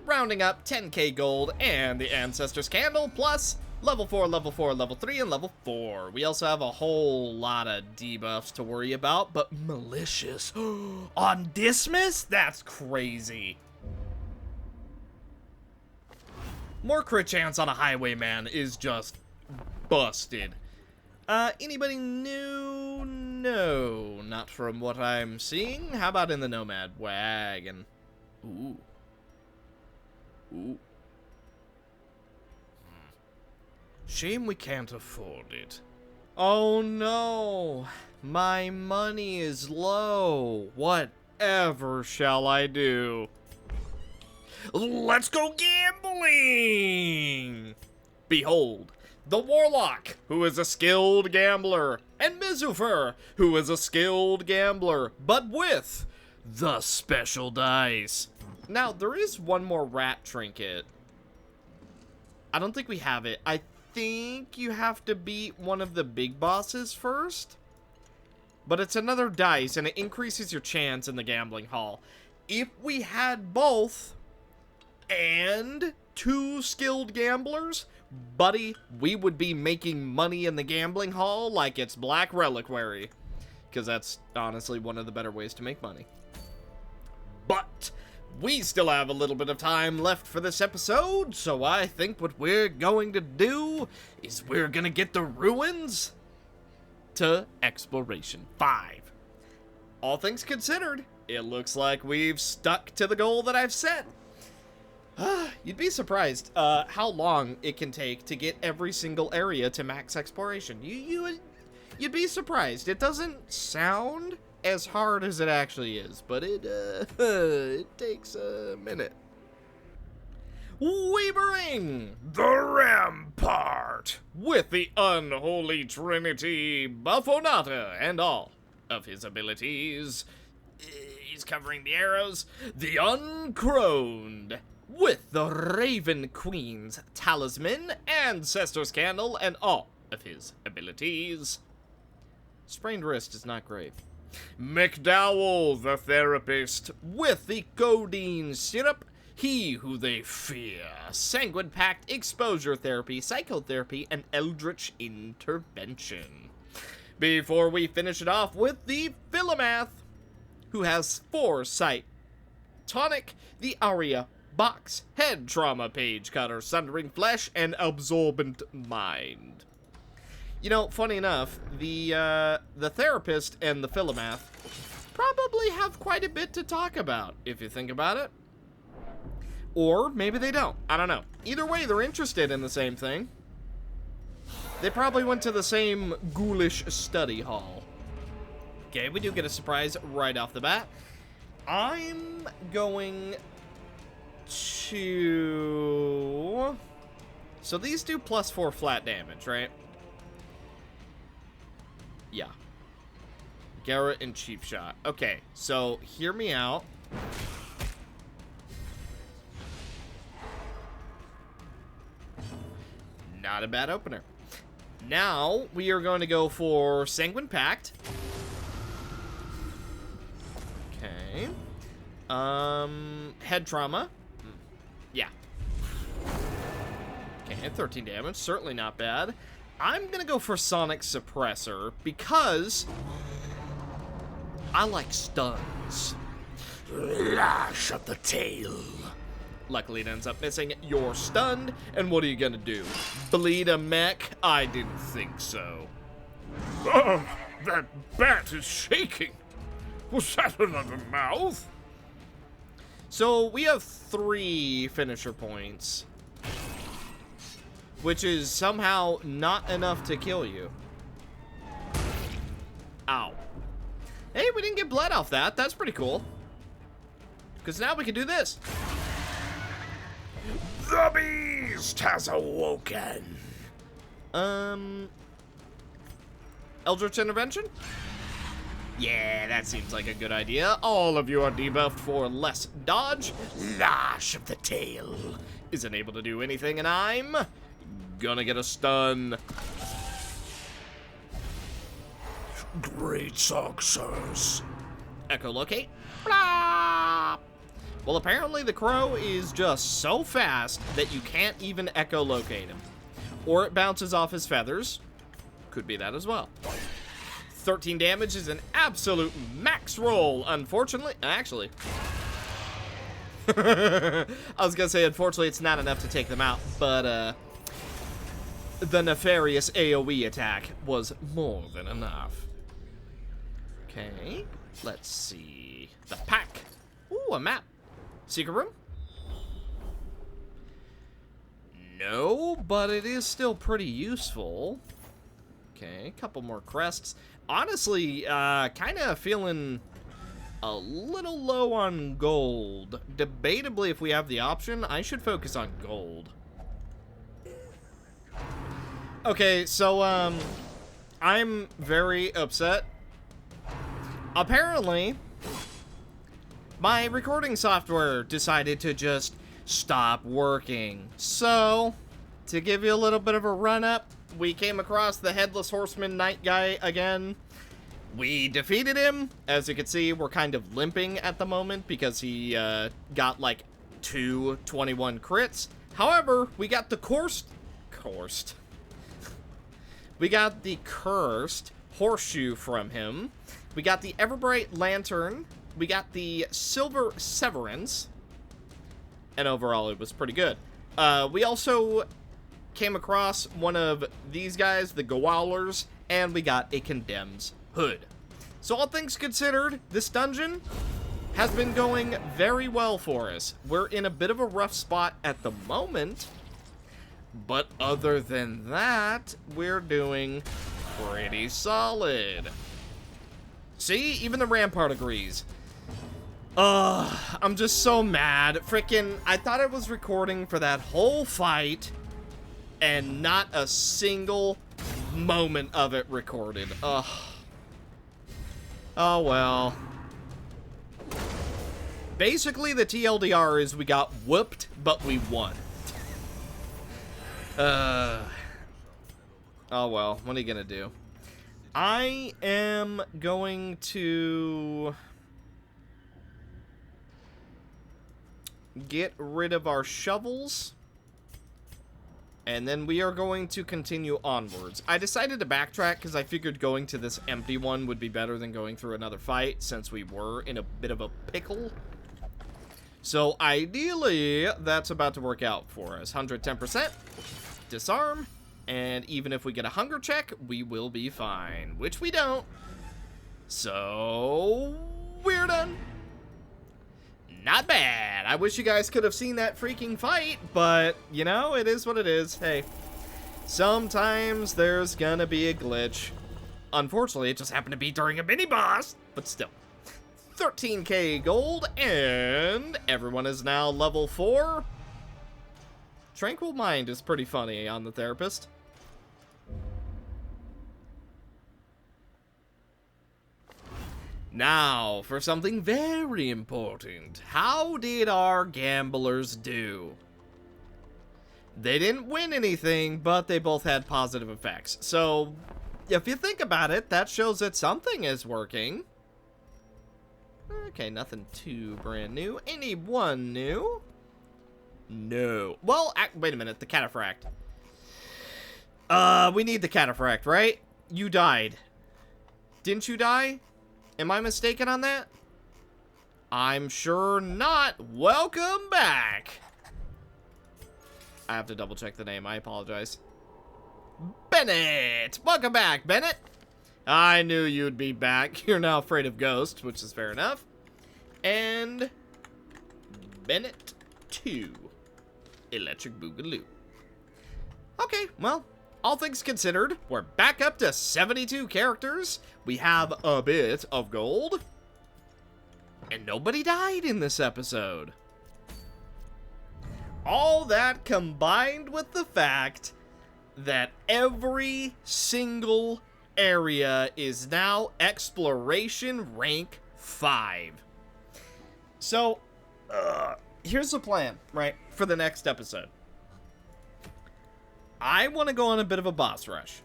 Rounding up 10k gold and the Ancestor's Candle plus level 4, level 4, level 3, and level 4. We also have a whole lot of debuffs to worry about, but malicious on Dismiss? That's crazy. More crit chance on a Highwayman is just busted. Anybody new? No, not from what I'm seeing. How about in the Nomad Wagon? Ooh. Ooh. Shame we can't afford it. Oh no, my money is low. Whatever shall I do? Let's go gambling! Behold, the Warlock, who is a skilled gambler, and Mizufer, who is a skilled gambler, but with the special dice. Now, there is one more rat trinket. I don't think we have it. I think you have to beat one of the big bosses first. But it's another dice, and it increases your chance in the gambling hall. If we had both and 2 skilled gamblers, buddy, we would be making money in the gambling hall like it's Black Reliquary. Because that's honestly one of the better ways to make money. But we still have a little bit of time left for this episode, so I think what we're going to do is we're going to get the ruins to Exploration 5. All things considered, it looks like we've stuck to the goal that I've set. You'd be surprised how long it can take to get every single area to max exploration. You'd be surprised. It doesn't sound as hard as it actually is, but it takes a minute. We bring the Rampart with the unholy trinity Buffonata and all of his abilities. He's covering the arrows. The Uncroned with the Raven Queen's talisman, Ancestor's Candle, and all of his abilities. Sprained wrist is not great. McDowell, the therapist, with the codeine syrup, he who they fear, Sanguine Pact, exposure therapy, psychotherapy, and eldritch intervention. Before we finish it off with the Philomath, who has Foresight, Tonic, the Aria, Box, Head Trauma, Page Cutter, Sundering Flesh, and Absorbent Mind. You know, funny enough, the therapist and the Philomath probably have quite a bit to talk about, if you think about it. Or maybe they don't. I don't know. Either way, they're interested in the same thing. They probably went to the same ghoulish study hall. Okay, we do get a surprise right off the bat. I'm going to... So these do +4 flat damage, right? Yeah. Garrett and Cheap Shot. Okay, so hear me out. Not a bad opener. Now, we are going to go for Sanguine Pact. Okay. Head Trauma. Yeah. Okay, 13 damage. Certainly not bad. I'm gonna go for Sonic Suppressor because I like stuns. Lash of the tail. Luckily, it ends up missing. You're stunned, and what are you gonna do? Bleed a mech? I didn't think so. Oh, that bat is shaking. Was that another mouth? So we have 3 finisher points, which is somehow not enough to kill you. Ow. Hey, we didn't get blood off that. That's pretty cool. Because now we can do this. The beast has awoken. Eldritch Intervention? Yeah, that seems like a good idea. All of you are debuffed for less dodge. Lash of the Tail isn't able to do anything, and I'm gonna get a stun. Great success. Echolocate. Blah! Well, apparently the crow is just so fast that you can't even echolocate him. Or it bounces off his feathers. Could be that as well. 13 damage is an absolute max roll, unfortunately. Actually. I was gonna say, unfortunately, it's not enough to take them out, but, the nefarious AoE attack was more than enough. Okay, let's see. The pack. Ooh, a map. Secret room? No, but it is still pretty useful. Okay, a couple more crests. Honestly, kind of feeling a little low on gold. Debatably, if we have the option, I should focus on gold. Okay, so, I'm very upset. Apparently, my recording software decided to just stop working. So, to give you a little bit of a run-up, we came across the Headless Horseman Knight guy again. We defeated him. As you can see, we're kind of limping at the moment because he got like 21 crits. However, we got the we got the cursed horseshoe from him. We got the Everbright Lantern. We got the Silver Severance. And overall, it was pretty good. We also came across one of these guys, the Gowlers, and we got a Condemned's Hood. So all things considered, this dungeon has been going very well for us. We're in a bit of a rough spot at the moment, but other than that, we're doing pretty solid. See, even the Rampart agrees. I'm just so mad. Frickin', I thought I was recording for that whole fight, and not a single moment of it recorded. Ugh. Oh, well. Basically, the TLDR is we got whooped, but we won. Oh, well. What are you gonna do? I am going to get rid of our shovels, and then we are going to continue onwards. I decided to backtrack because I figured going to this empty one would be better than going through another fight, since we were in a bit of a pickle. So ideally, that's about to work out for us. 110%, disarm, and even if we get a hunger check, we will be fine, which we don't. So we're done. Not bad. I wish you guys could have seen that freaking fight, but, you know, it is what it is. Hey, sometimes there's gonna be a glitch. Unfortunately, it just happened to be during a mini-boss, but still. 13k gold, and everyone is now level 4. Tranquil Mind is pretty funny on the Therapist. Now, for something very important. How did our gamblers do? They didn't win anything, but they both had positive effects. So, if you think about it, that shows that something is working. Okay, nothing too brand new. Anyone new? No. Well, wait a minute, the cataphract. We need the cataphract, right? You died. Didn't you die? Am I mistaken on that? I'm sure not. Welcome back. I have to double check the name. I apologize. Bennett! Welcome back, Bennett. I knew you'd be back. You're now afraid of ghosts, which is fair enough. And Bennett 2. Electric Boogaloo. Okay, well, all things considered, we're back up to 72 characters. We have a bit of gold. And nobody died in this episode. All that combined with the fact that every single area is now exploration rank 5. So, here's the plan, right, for the next episode. I want to go on a bit of a boss rush.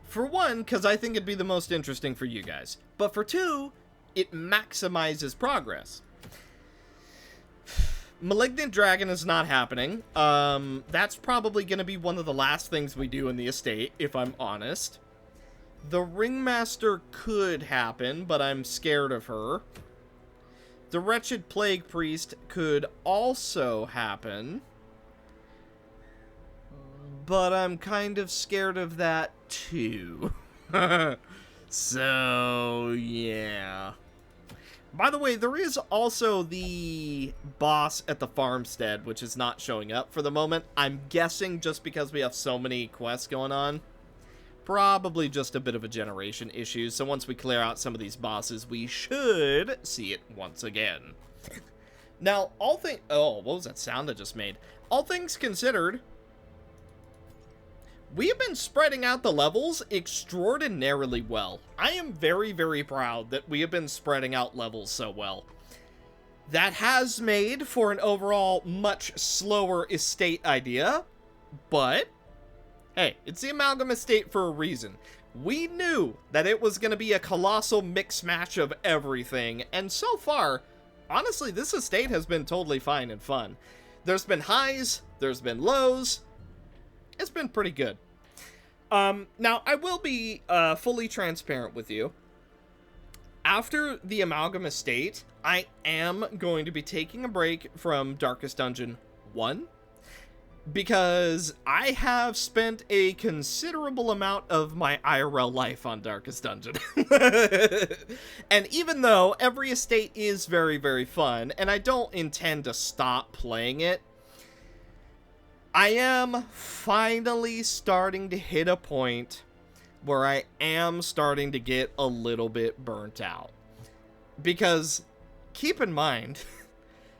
For one, because I think it'd be the most interesting for you guys. But for two, it maximizes progress. Malignant Dragon is not happening. That's probably going to be one of the last things we do in the estate, if I'm honest. The Ringmaster could happen, but I'm scared of her. The Wretched Plague Priest could also happen, but I'm kind of scared of that too. So, yeah. By the way, there is also the boss at the farmstead, which is not showing up for the moment. I'm guessing just because we have so many quests going on. Probably just a bit of a generation issue, so once we clear out some of these bosses, we should see it once again. Now, oh, what was that sound I just made? All things considered, we have been spreading out the levels extraordinarily well. I am very, very proud that we have been spreading out levels so well. That has made for an overall much slower estate idea, but hey, it's the Amalgam estate for a reason. We knew that it was going to be a colossal mix match of everything, and so far, honestly, this estate has been totally fine and fun. There's been highs, there's been lows. It's been pretty good. Now, I will be fully transparent with you. After the Amalgam Estate, I am going to be taking a break from Darkest Dungeon 1, because I have spent a considerable amount of my IRL life on Darkest Dungeon. And even though every estate is very, very fun, and I don't intend to stop playing it, I am finally starting to hit a point where I am starting to get a little bit burnt out. Because, keep in mind,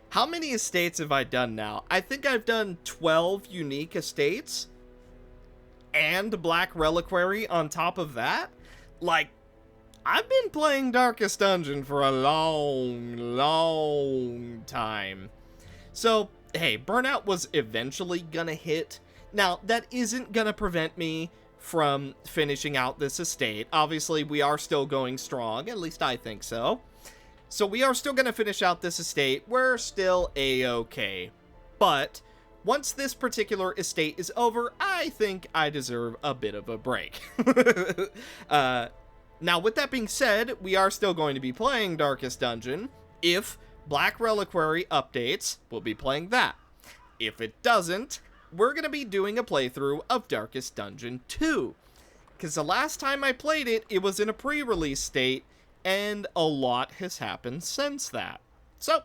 how many estates have I done now? I think I've done 12 unique estates and Black Reliquary on top of that. Like, I've been playing Darkest Dungeon for a long, long time. So, hey, burnout was eventually gonna hit. Now, that isn't gonna prevent me from finishing out this estate. Obviously, we are still going strong, at least I think so. So we are still gonna finish out this estate. We're still a-okay. But once this particular estate is over, I think I deserve a bit of a break. Now, with that being said, we are still going to be playing Darkest Dungeon. If Black Reliquary updates, we'll be playing that. If it doesn't, we're going to be doing a playthrough of Darkest Dungeon 2. Because the last time I played it, it was in a pre-release state, and a lot has happened since that. So,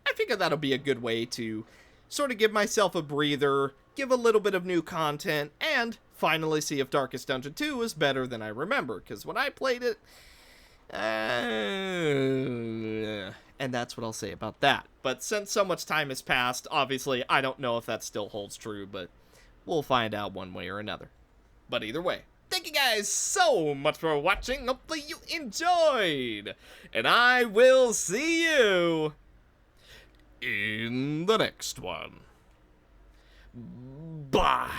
I figure that'll be a good way to sort of give myself a breather, give a little bit of new content, and finally see if Darkest Dungeon 2 is better than I remember. Because when I played it, and that's what I'll say about that. But since so much time has passed, obviously, I don't know if that still holds true, but we'll find out one way or another. But either way, thank you guys so much for watching. Hopefully you enjoyed. And I will see you in the next one. Bye.